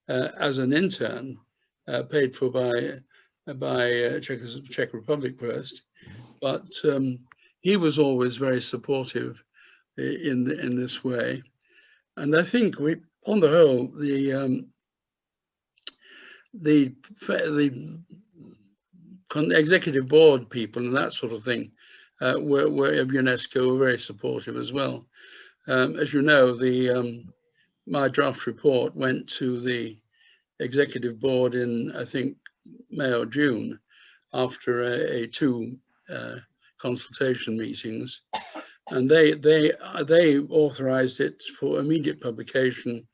as an intern, paid for by Czech Republic first, but he was always very supportive in this way. And I think on the whole, the executive board people and that sort of thing were of UNESCO were very supportive as well. As you know, my draft report went to the executive board in, I think, May or June, after two consultation meetings, and they authorized it for immediate publication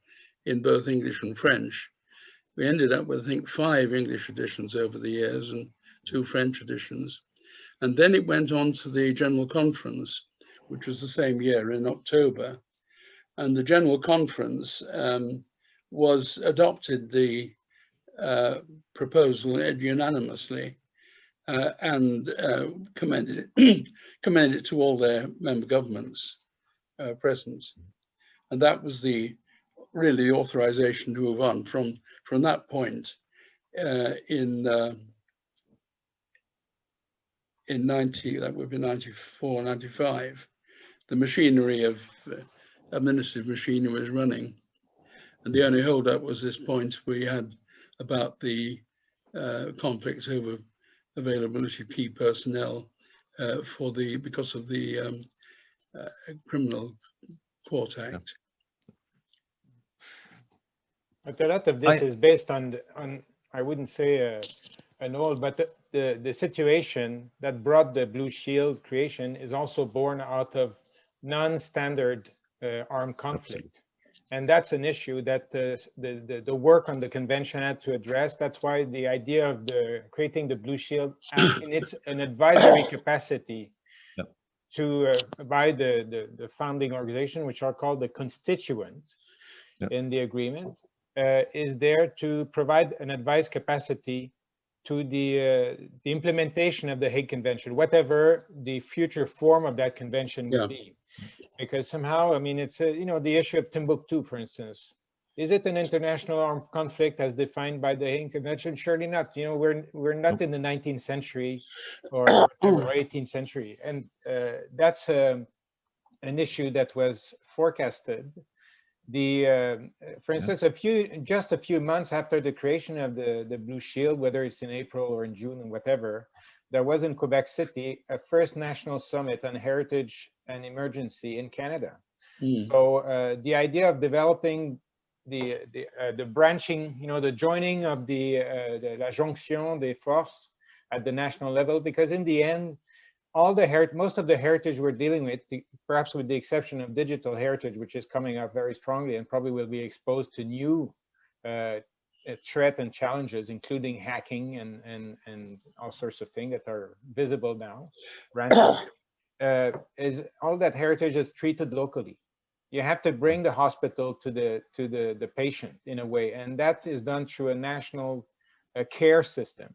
in both English and French. We ended up with, I think, 5 English editions over the years and 2 French editions. And then it went on to the General Conference, which was the same year in October. And the General Conference was adopted the proposal unanimously and commended it to all their member governments present. And that was really the authorization to move on. From that point in 90, that would be 94, 95, the machinery of administrative machinery was running. And the only holdup was this point we had about the conflicts over availability of key personnel because of the Criminal Court Act. But a lot of this is based on I wouldn't say an old, but the situation that brought the Blue Shield creation is also born out of non-standard armed conflict. And that's an issue that the work on the convention had to address. That's why the idea of creating the Blue Shield in its an advisory capacity to by the founding organization, which are called the constituents in the agreement, is there to provide an advice capacity to the implementation of the Hague Convention, whatever the future form of that convention will be. Because somehow, I mean, it's the issue of Timbuktu, for instance. Is it an international armed conflict as defined by the Hague Convention? Surely not. We're not in the 19th century or 18th century, and that's an issue that was forecasted. For instance, just a few months after the creation of the Blue Shield, whether it's in April or in June or whatever, there was in Quebec City a first national summit on heritage and emergency in Canada. So the idea of developing the branching, the joining of la jonction des forces at the national level, because in the end, most of the heritage we're dealing with, perhaps with the exception of digital heritage, which is coming up very strongly and probably will be exposed to new threat and challenges, including hacking and all sorts of things that are visible now. Is all that heritage is treated locally. You have to bring the hospital to the patient in a way, and that is done through a national care system.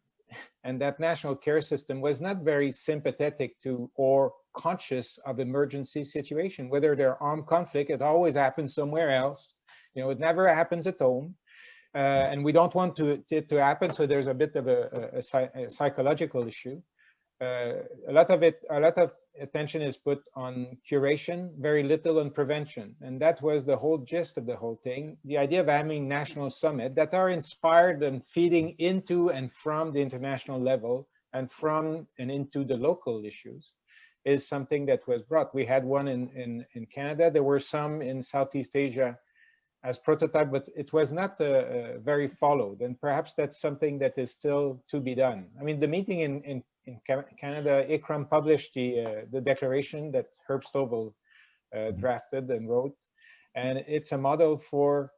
And that national care system was not very sympathetic to or conscious of emergency situation. Whether they're armed conflict, it always happens somewhere else. It never happens at home. And we don't want it to happen, so there's a bit of a psychological issue. A lot of attention is put on curation, very little on prevention, and that was the whole gist of the whole thing. The idea of having national summit that are inspired and feeding into and from the international level and from and into the local issues is something that was brought. We had one in Canada. There were some in Southeast Asia as prototype, but it was not very followed, and perhaps that's something that is still to be done. I mean, the meeting in Canada, ICRM published the declaration that Herb Stovall drafted and wrote, and it's a model for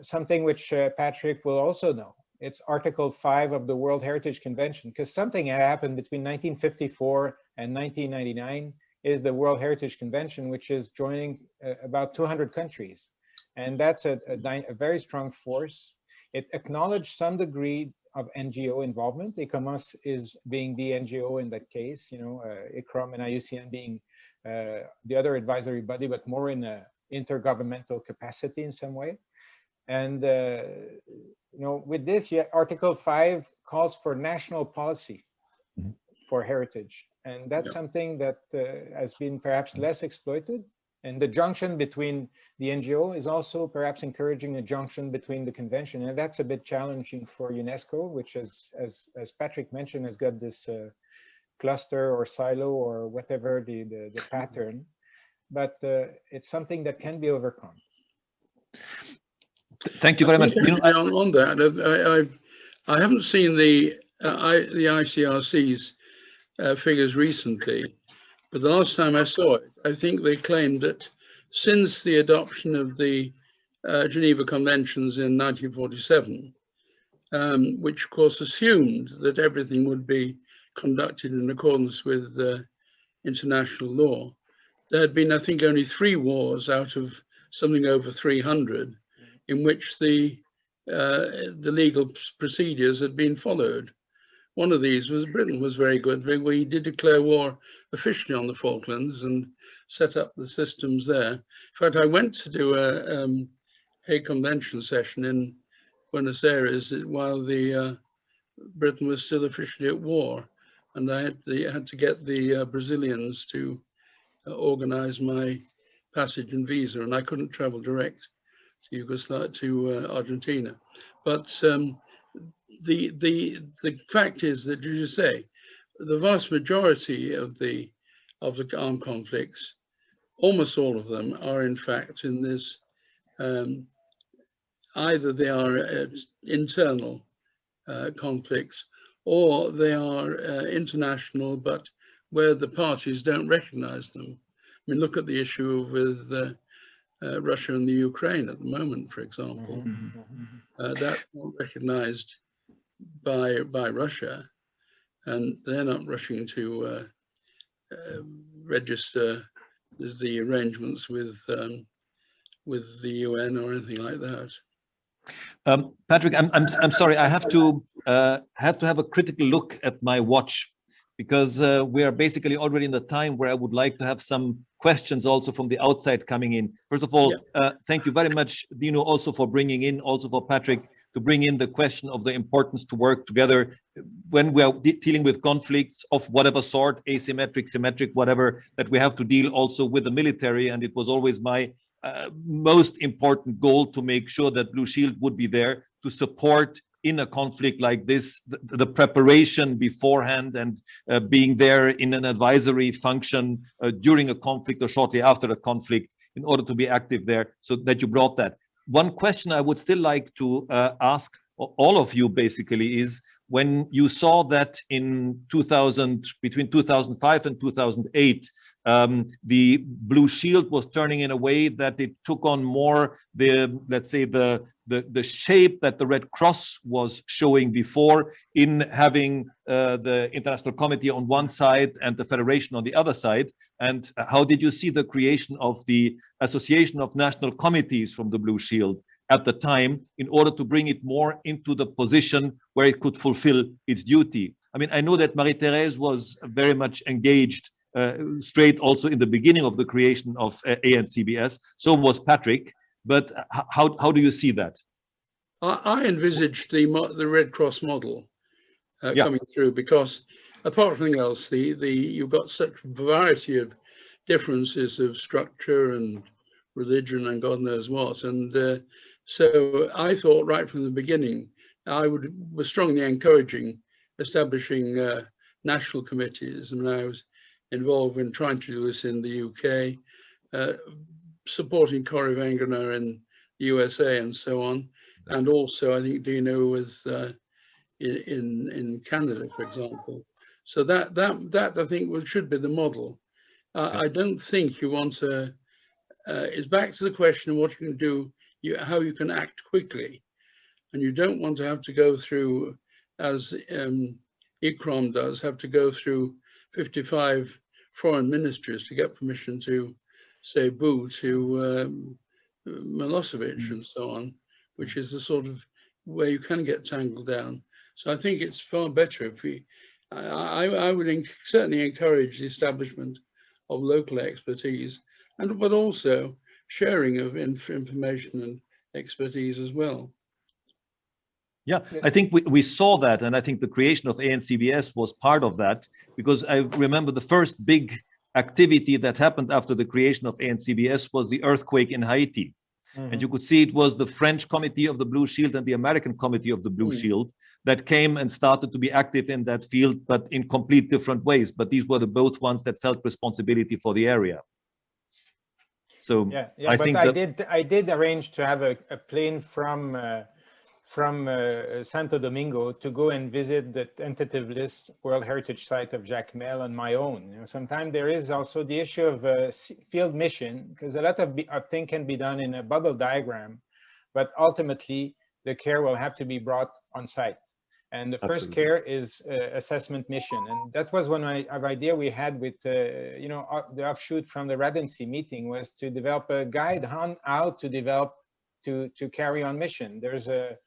something which Patrick will also know. It's Article 5 of the World Heritage Convention, because something had happened between 1954 and 1999 is the World Heritage Convention, which is joining about 200 countries. And that's a very strong force. It acknowledged some degree of NGO involvement. ICOMOS is being the NGO in that case, ICRM and IUCN being the other advisory body, but more in an intergovernmental capacity in some way. And with this, Article 5 calls for national policy for heritage, and that's something that has been perhaps less exploited. And the junction between the NGO is also perhaps encouraging a junction between the convention, and that's a bit challenging for UNESCO, which is, as Patrick mentioned, has got this cluster or silo or whatever the pattern, but it's something that can be overcome. Thank you very much. You know, On that, I haven't seen the ICRC's figures recently, but the last time I saw it, I think they claimed that since the adoption of the Geneva Conventions in 1947, which of course assumed that everything would be conducted in accordance with international law, there had been, I think, only 3 wars out of something over 300 in which the legal procedures had been followed. One of these was Britain was very good. We did declare war officially on the Falklands and set up the systems there. In fact, I went to do a convention session in Buenos Aires while the Britain was still officially at war, and I had to get the Brazilians to organize my passage and visa, and I couldn't travel direct to Yugoslavia, to Argentina. But the fact is that, as you say, the vast majority of the armed conflicts, almost all of them, are in fact in this. Either they are internal conflicts, or they are international, but where the parties don't recognize them. I mean, look at the issue with Russia and the Ukraine at the moment, for example. That's not recognized by Russia, and they're not rushing to register the arrangements with the UN or anything like that. Patrick, I'm sorry. I have to have a critical look at my watch, because we are basically already in the time where I would like to have some questions also from the outside coming in. First of all, thank you very much, Dino, also for bringing in, also for Patrick, to bring in the question of the importance to work together when we are dealing with conflicts of whatever sort, asymmetric, symmetric, whatever, that we have to deal also with the military. And it was always my most important goal to make sure that Blue Shield would be there to support in a conflict like this, the preparation beforehand, and being there in an advisory function during a conflict or shortly after a conflict in order to be active there. So that you brought that. One question I would still like to ask all of you basically is, when you saw that in between 2005 and 2008, the Blue Shield was turning in a way that it took on more let's say the shape that the Red Cross was showing before, in having the International Committee on one side and the Federation on the other side. And how did you see the creation of the Association of National Committees from the Blue Shield at the time, in order to bring it more into the position where it could fulfill its duty? I mean, I know that Marie-Thérèse was very much engaged straight also in the beginning of the creation of ANCBS. So was Patrick. But how do you see that? I envisaged the Red Cross model coming through, because apart from anything else, you've got such a variety of differences of structure and religion and God knows what. And so I thought right from the beginning, I was strongly encouraging establishing national committees. I mean, I was involved in trying to do this in the UK, supporting Cory Wegener in the USA and so on. And also, I think Dino was in Canada, for example. So that I think should be the model. I don't think you want to, it's back to the question of what you can do, how you can act quickly. And you don't want to have to go through, as ICOM does, have to go through 55 foreign ministries to get permission to say boo to Milosevic and so on, which is the sort of where you can get tangled down. So I think it's far better if I would certainly encourage the establishment of local expertise, but also sharing of information and expertise as well. Yeah, I think we saw that, and I think the creation of ANCBS was part of that, because I remember the first big activity that happened after the creation of ANCBS was the earthquake in Haiti. And you could see it was the French Committee of the Blue Shield and the American Committee of the Blue Shield that came and started to be active in that field, but in complete different ways. But these were the both ones that felt responsibility for the area. So yeah, I but think I did arrange to have a plane from Santo Domingo to go and visit the tentative list World Heritage Site of Jacmel on my own. You know, sometimes there is also the issue of field mission, because a lot of things can be done in a bubble diagram, but ultimately the care will have to be brought on site. And the first Absolutely. care is assessment mission. And that was one idea we had with, you know, the offshoot from the Residency meeting, was to develop a guide on how to develop, to carry on mission. There's a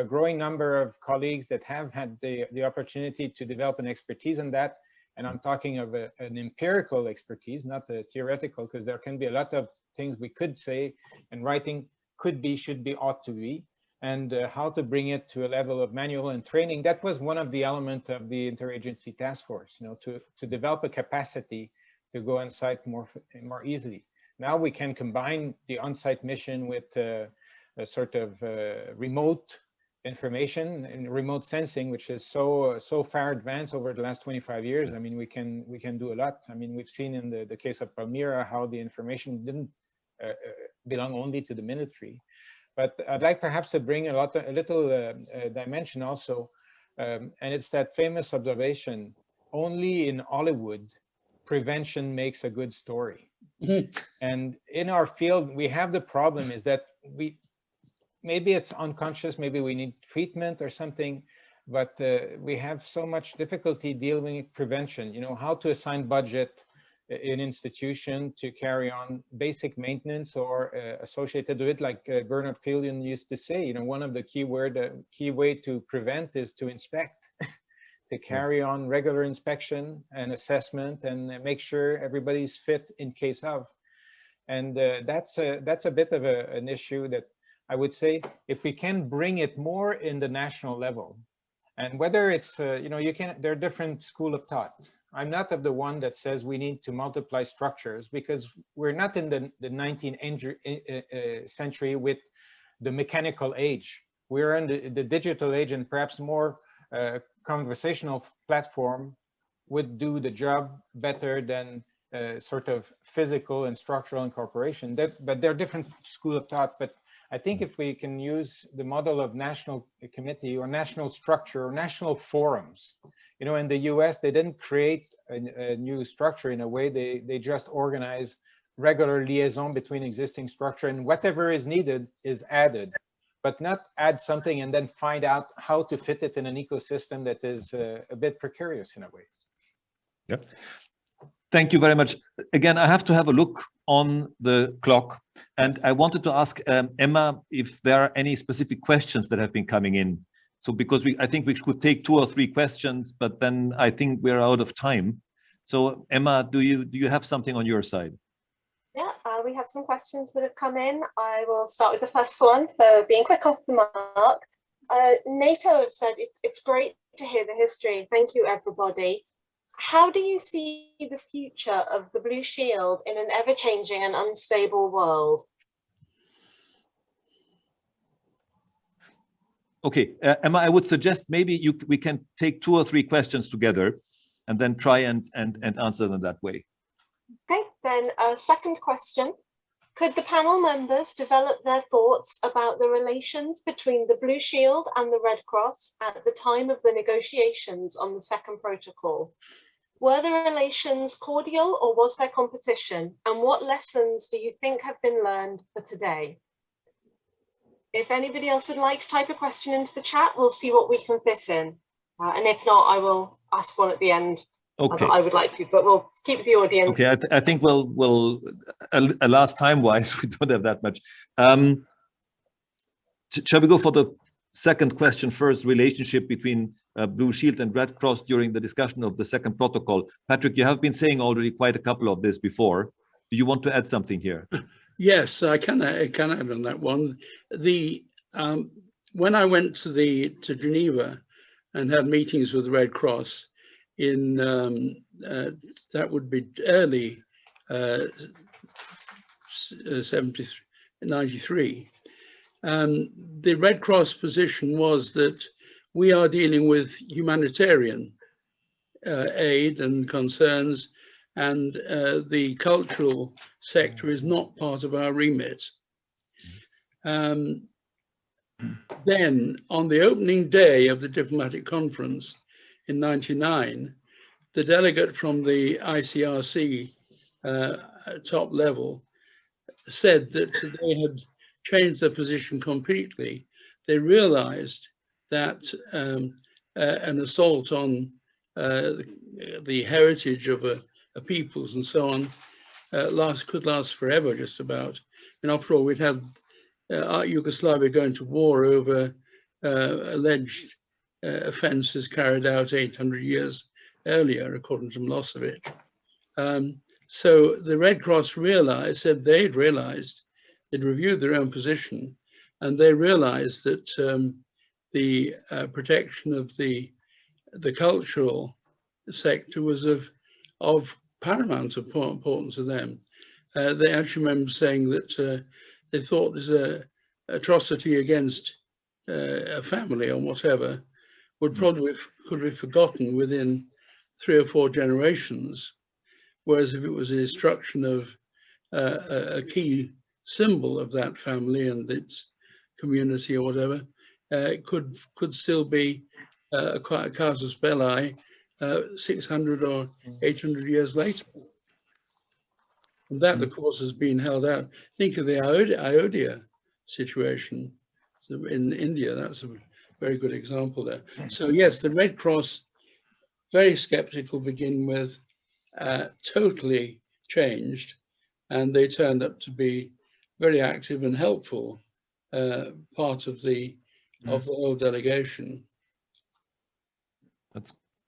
growing number of colleagues that have had the opportunity to develop an expertise in that. And I'm talking of an empirical expertise, not a theoretical, because there can be a lot of things we could say, and writing could be, should be, ought to be, and how to bring it to a level of manual and training. That was one of the elements of the interagency task force, you know, to develop a capacity to go on site more easily. Now we can combine the on-site mission with a sort of remote information and remote sensing, which is so far advanced over the last 25 years. I mean, we can do a lot. I mean, we've seen in the case of Palmyra how the information didn't belong only to the military. But I'd like perhaps to bring a little dimension also, and it's that famous observation: only in Hollywood prevention makes a good story. And in our field, we have the problem is that maybe it's unconscious, maybe we need treatment or something, but we have so much difficulty dealing with prevention. You know, how to assign budget in institution to carry on basic maintenance or associated with it, like Bernard Killian used to say, you know, one of the key way to prevent is to inspect, to carry on regular inspection and assessment and make sure everybody's fit in case of. And that's a bit of an issue that I would say, if we can bring it more in the national level, and whether it's, you know, there are different school of thought. I'm not of the one that says we need to multiply structures, because we're not in the 19th century with the mechanical age. We're in the digital age, and perhaps more conversational platform would do the job better than sort of physical and structural incorporation. But they're different school of thought. But I think if we can use the model of national committee or national structure or national forums, you know, in the US, they didn't create a new structure in a way, they just organize regular liaison between existing structure, and whatever is needed is added, but not add something and then find out how to fit it in an ecosystem that is a bit precarious in a way. Yeah. Thank you very much. Again, I have to have a look on the clock, and I wanted to ask Emma if there are any specific questions that have been coming in. So because I think we could take 2 or 3 questions, but then I think we're out of time. So Emma, do you have something on your side? Yeah, we have some questions that have come in. I will start with the first one for being quick off the mark. NATO have said it's great to hear the history. Thank you, everybody. How do you see the future of the Blue Shield in an ever-changing and unstable world? Okay, Emma, I would suggest maybe we can take 2 or 3 questions together and then try and answer them that way. Okay, then second question. Could the panel members develop their thoughts about the relations between the Blue Shield and the Red Cross at the time of the negotiations on the second protocol? Were the relations cordial or was there competition? And what lessons do you think have been learned for today? If anybody else would like to type a question into the chat, we'll see what we can fit in. And if not, I will ask one at the end. Okay. I would like to, but we'll keep the audience. Okay, I think we'll last time-wise, we don't have that much. Shall we go for the second question first, relationship between Blue Shield and Red Cross during the discussion of the second protocol? Patrick, you have been saying already quite a couple of this before. Do you want to add something here? Yes, I can add on that one. When I went to Geneva and had meetings with the Red Cross in that would be early 93. The Red Cross position was that we are dealing with humanitarian aid and concerns, and the cultural sector is not part of our remit. Then, on the opening day of the diplomatic conference in '99, the delegate from the ICRC top level said that they had changed their position completely. They realized that an assault on the heritage of a peoples and so on could last forever, just about. And after all, we'd had Yugoslavia going to war over alleged offences carried out 800 years earlier, according to Milosevic. So the Red Cross said they'd reviewed their own position, and they realized that the protection of the cultural sector was of paramount importance to them. They actually remember saying that they thought there's an atrocity against a family or whatever could be forgotten within 3 or 4 generations, whereas if it was the destruction of a key symbol of that family and its community or whatever, it could still be a casus belli 600 or 800 years later. And that, of course, has been held out. Think of the Ayodhya situation in India. That's a very good example there. So yes, the Red Cross, very skeptical to begin with, totally changed, and they turned up to be very active and helpful part of the whole delegation.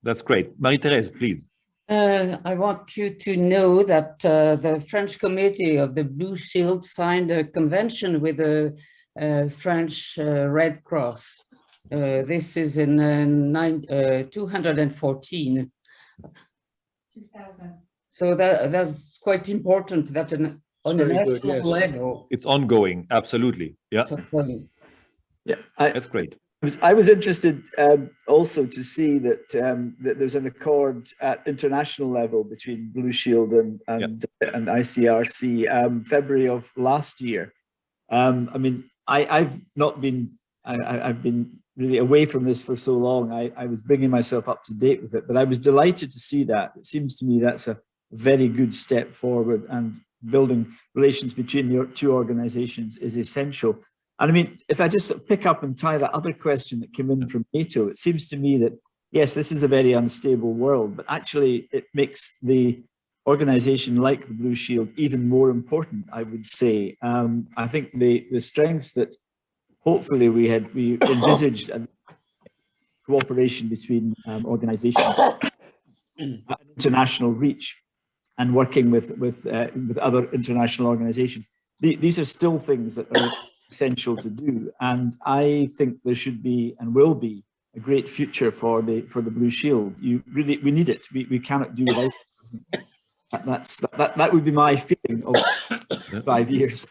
That's great. Marie-Thérèse, please. I want you to know that the French Committee of the Blue Shield signed a convention with the French Red Cross. This is in 214. 2000. So that's quite important that on a national level. It's ongoing, absolutely. Yeah. Yeah, that's great. I was interested also to see that, that there's an accord at international level between Blue Shield and ICRC, February of last year. I mean, I've been really away from this for so long. I was bringing myself up to date with it, but I was delighted to see that. It seems to me that's a very good step forward, and building relations between the 2 organizations is essential. And I mean, if I just pick up and tie that other question that came in from NATO, it seems to me that, yes, this is a very unstable world, but actually it makes the organization like the Blue Shield even more important, I would say. I think the strengths that hopefully we envisaged and cooperation between organizations, international reach, and working with other international organizations. These are still things that are essential to do, and I think there should be and will be a great future for the Blue Shield. We need it. We cannot do without it. That would be my feeling of 5 years.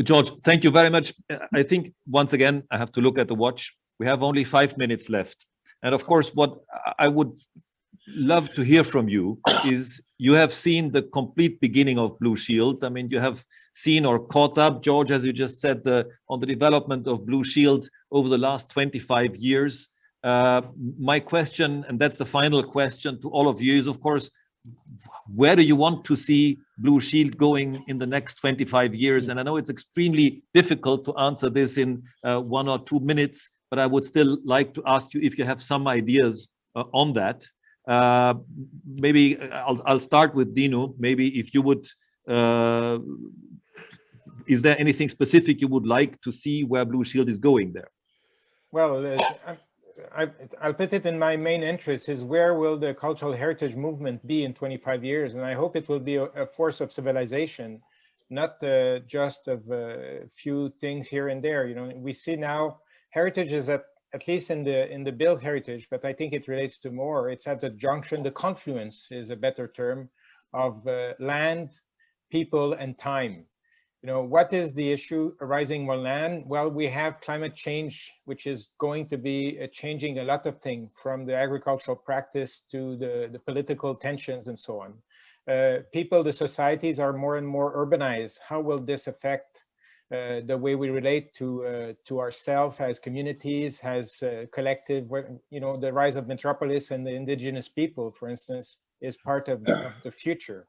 George, thank you very much. I think once again I have to look at the watch. We have only 5 minutes left, and of course, what I would love to hear from you is, you have seen the complete beginning of Blue Shield. I mean, you have seen or caught up, George, as you just said, on the development of Blue Shield over the last 25 years. My question, and that's the final question to all of you, is of course, where do you want to see Blue Shield going in the next 25 years? And I know it's extremely difficult to answer this in 1 or 2 minutes, but I would still like to ask you if you have some ideas on that. Maybe I'll start with Dino. Maybe if you would, is there anything specific you would like to see where Blue Shield is going there? Well, I'll put it in my main interest is, where will the cultural heritage movement be in 25 years? And I hope it will be a force of civilization, not just of a few things here and there. You know, we see now heritage is at least in the built heritage, but I think it relates to more. It's at the junction, the confluence is a better term, of land, people, and time. You know, what is the issue arising on land? Well, we have climate change, which is going to be changing a lot of things, from the agricultural practice to the political tensions and so on. People, the societies are more and more urbanized. How will this affect the way we relate to ourselves as communities, as collective? You know, the rise of metropolis and the indigenous people, for instance, is part of the future.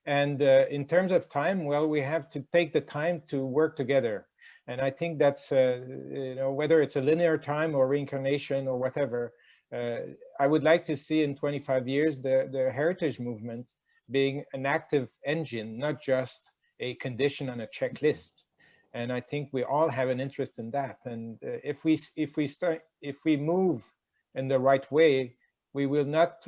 And in terms of time, well, we have to take the time to work together. And I think that's, you know, whether it's a linear time or reincarnation or whatever, I would like to see in 25 years the heritage movement being an active engine, not just a condition on a checklist. And I think we all have an interest in that. And if we move in the right way, we will not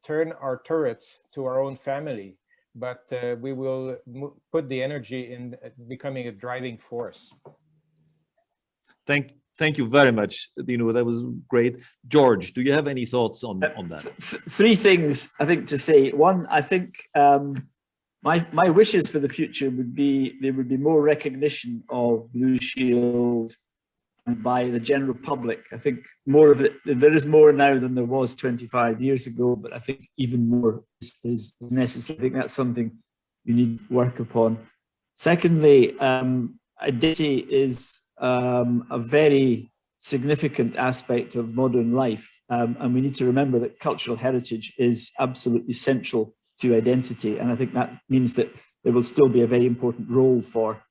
turn our turrets to our own family, but we will put the energy in becoming a driving force. Thank you very much, Dino. That was great. George, do you have any thoughts on that? Three things I think to say. One, I think my wishes for the future would be there would be more recognition of Blue Shield by the general public. I think more of it, there is more now than there was 25 years ago, but I think even more is necessary. I think that's something we need to work upon. Secondly, identity is a very significant aspect of modern life, and we need to remember that cultural heritage is absolutely central to identity, and I think that means that there will still be a very important role for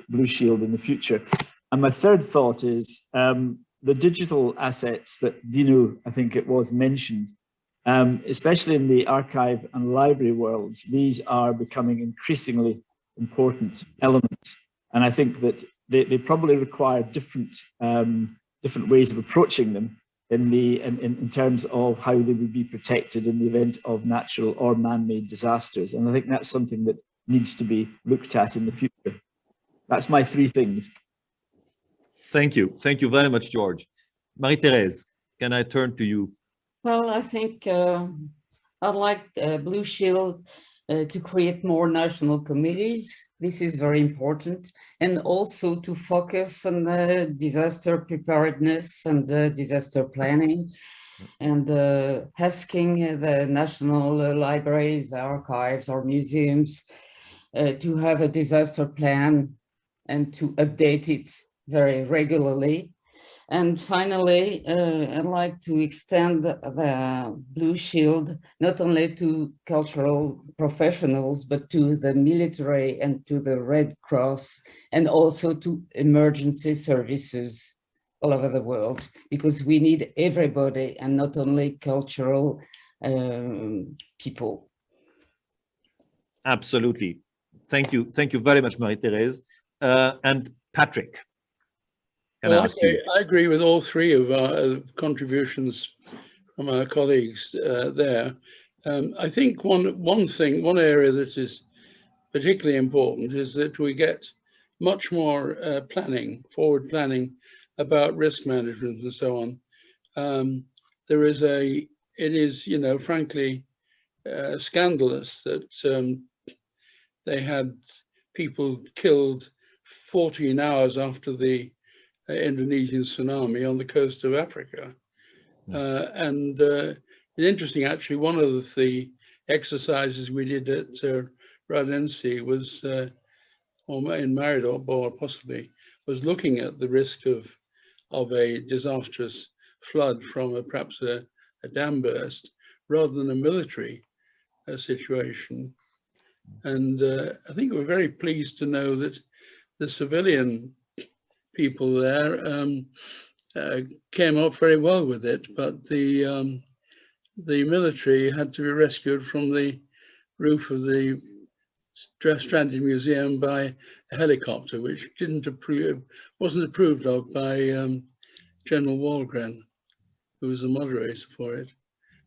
Blue Shield in the future. And my third thought is the digital assets that Dino, I think it was, mentioned, especially in the archive and library worlds. These are becoming increasingly important elements, and I think that they probably require different ways of approaching them in terms of how they would be protected in the event of natural or man-made disasters. And I think that's something that needs to be looked at in the future. That's my three things. Thank you. Thank you very much, George. Marie-Thérèse, can I turn to you? Well, I think I'd like Blue Shield to create more national committees. This is very important. And also to focus on disaster preparedness and disaster planning, and asking the national libraries, archives, or museums to have a disaster plan and to update it very regularly. And finally, I'd like to extend the Blue Shield not only to cultural professionals, but to the military and to the Red Cross, and also to emergency services all over the world, because we need everybody and not only cultural people. Absolutely. Thank you. Thank you very much, Marie-Thérèse. And Patrick, can I ask you? I agree with all three of our contributions from our colleagues there. I think one area that is particularly important is that we get much more forward planning about risk management and so on. It is, you know, frankly, scandalous that they had people killed 14 hours after the Indonesian tsunami on the coast of Africa. And it's interesting, actually, one of the exercises we did at Radensi was, or in Maridor, possibly, was looking at the risk of a disastrous flood from perhaps a dam burst rather than a military situation. And I think we're very pleased to know that the civilian people there came up very well with it, but the military had to be rescued from the roof of the Stranded Museum by a helicopter, which wasn't approved of by General Walgren, who was the moderator for it.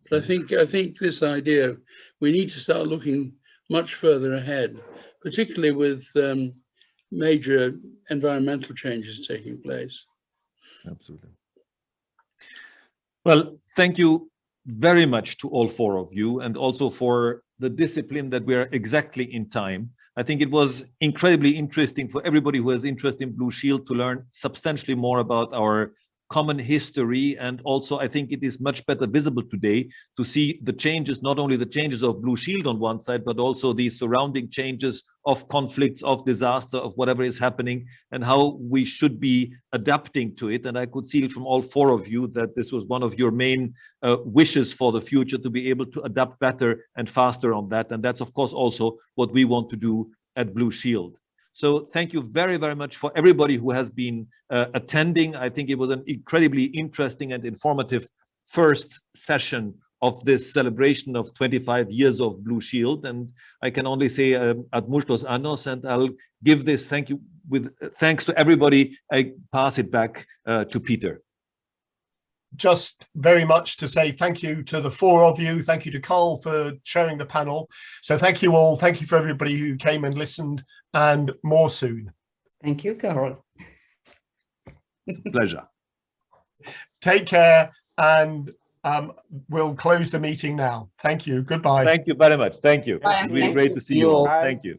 But I think this idea, we need to start looking much further ahead, particularly with major environmental changes taking place. Absolutely. Well, thank you very much to all four of you, and also for the discipline that we are exactly in time. I think it was incredibly interesting for everybody who has interest in Blue Shield to learn substantially more about our common history. And also, I think it is much better visible today to see the changes, not only the changes of Blue Shield on one side, but also the surrounding changes of conflicts, of disaster, of whatever is happening, and how we should be adapting to it. And I could see from all four of you that this was one of your main wishes for the future, to be able to adapt better and faster on that. And that's, of course, also what we want to do at Blue Shield. So thank you very, very much for everybody who has been attending. I think it was an incredibly interesting and informative first session of this celebration of 25 years of Blue Shield. And I can only say ad multos annos, and I'll give this thank you with thanks to everybody. I pass it back to Peter. Just very much to say thank you to the four of you. Thank you to Karl for chairing the panel. So thank you all. Thank you for everybody who came and listened, and more soon. Thank you, Karl. It's a pleasure. Take care, and we'll close the meeting now. Thank you. Goodbye. Thank you very much. Thank you. Bye. It's really Thank great you. to see you all. Bye. Thank you.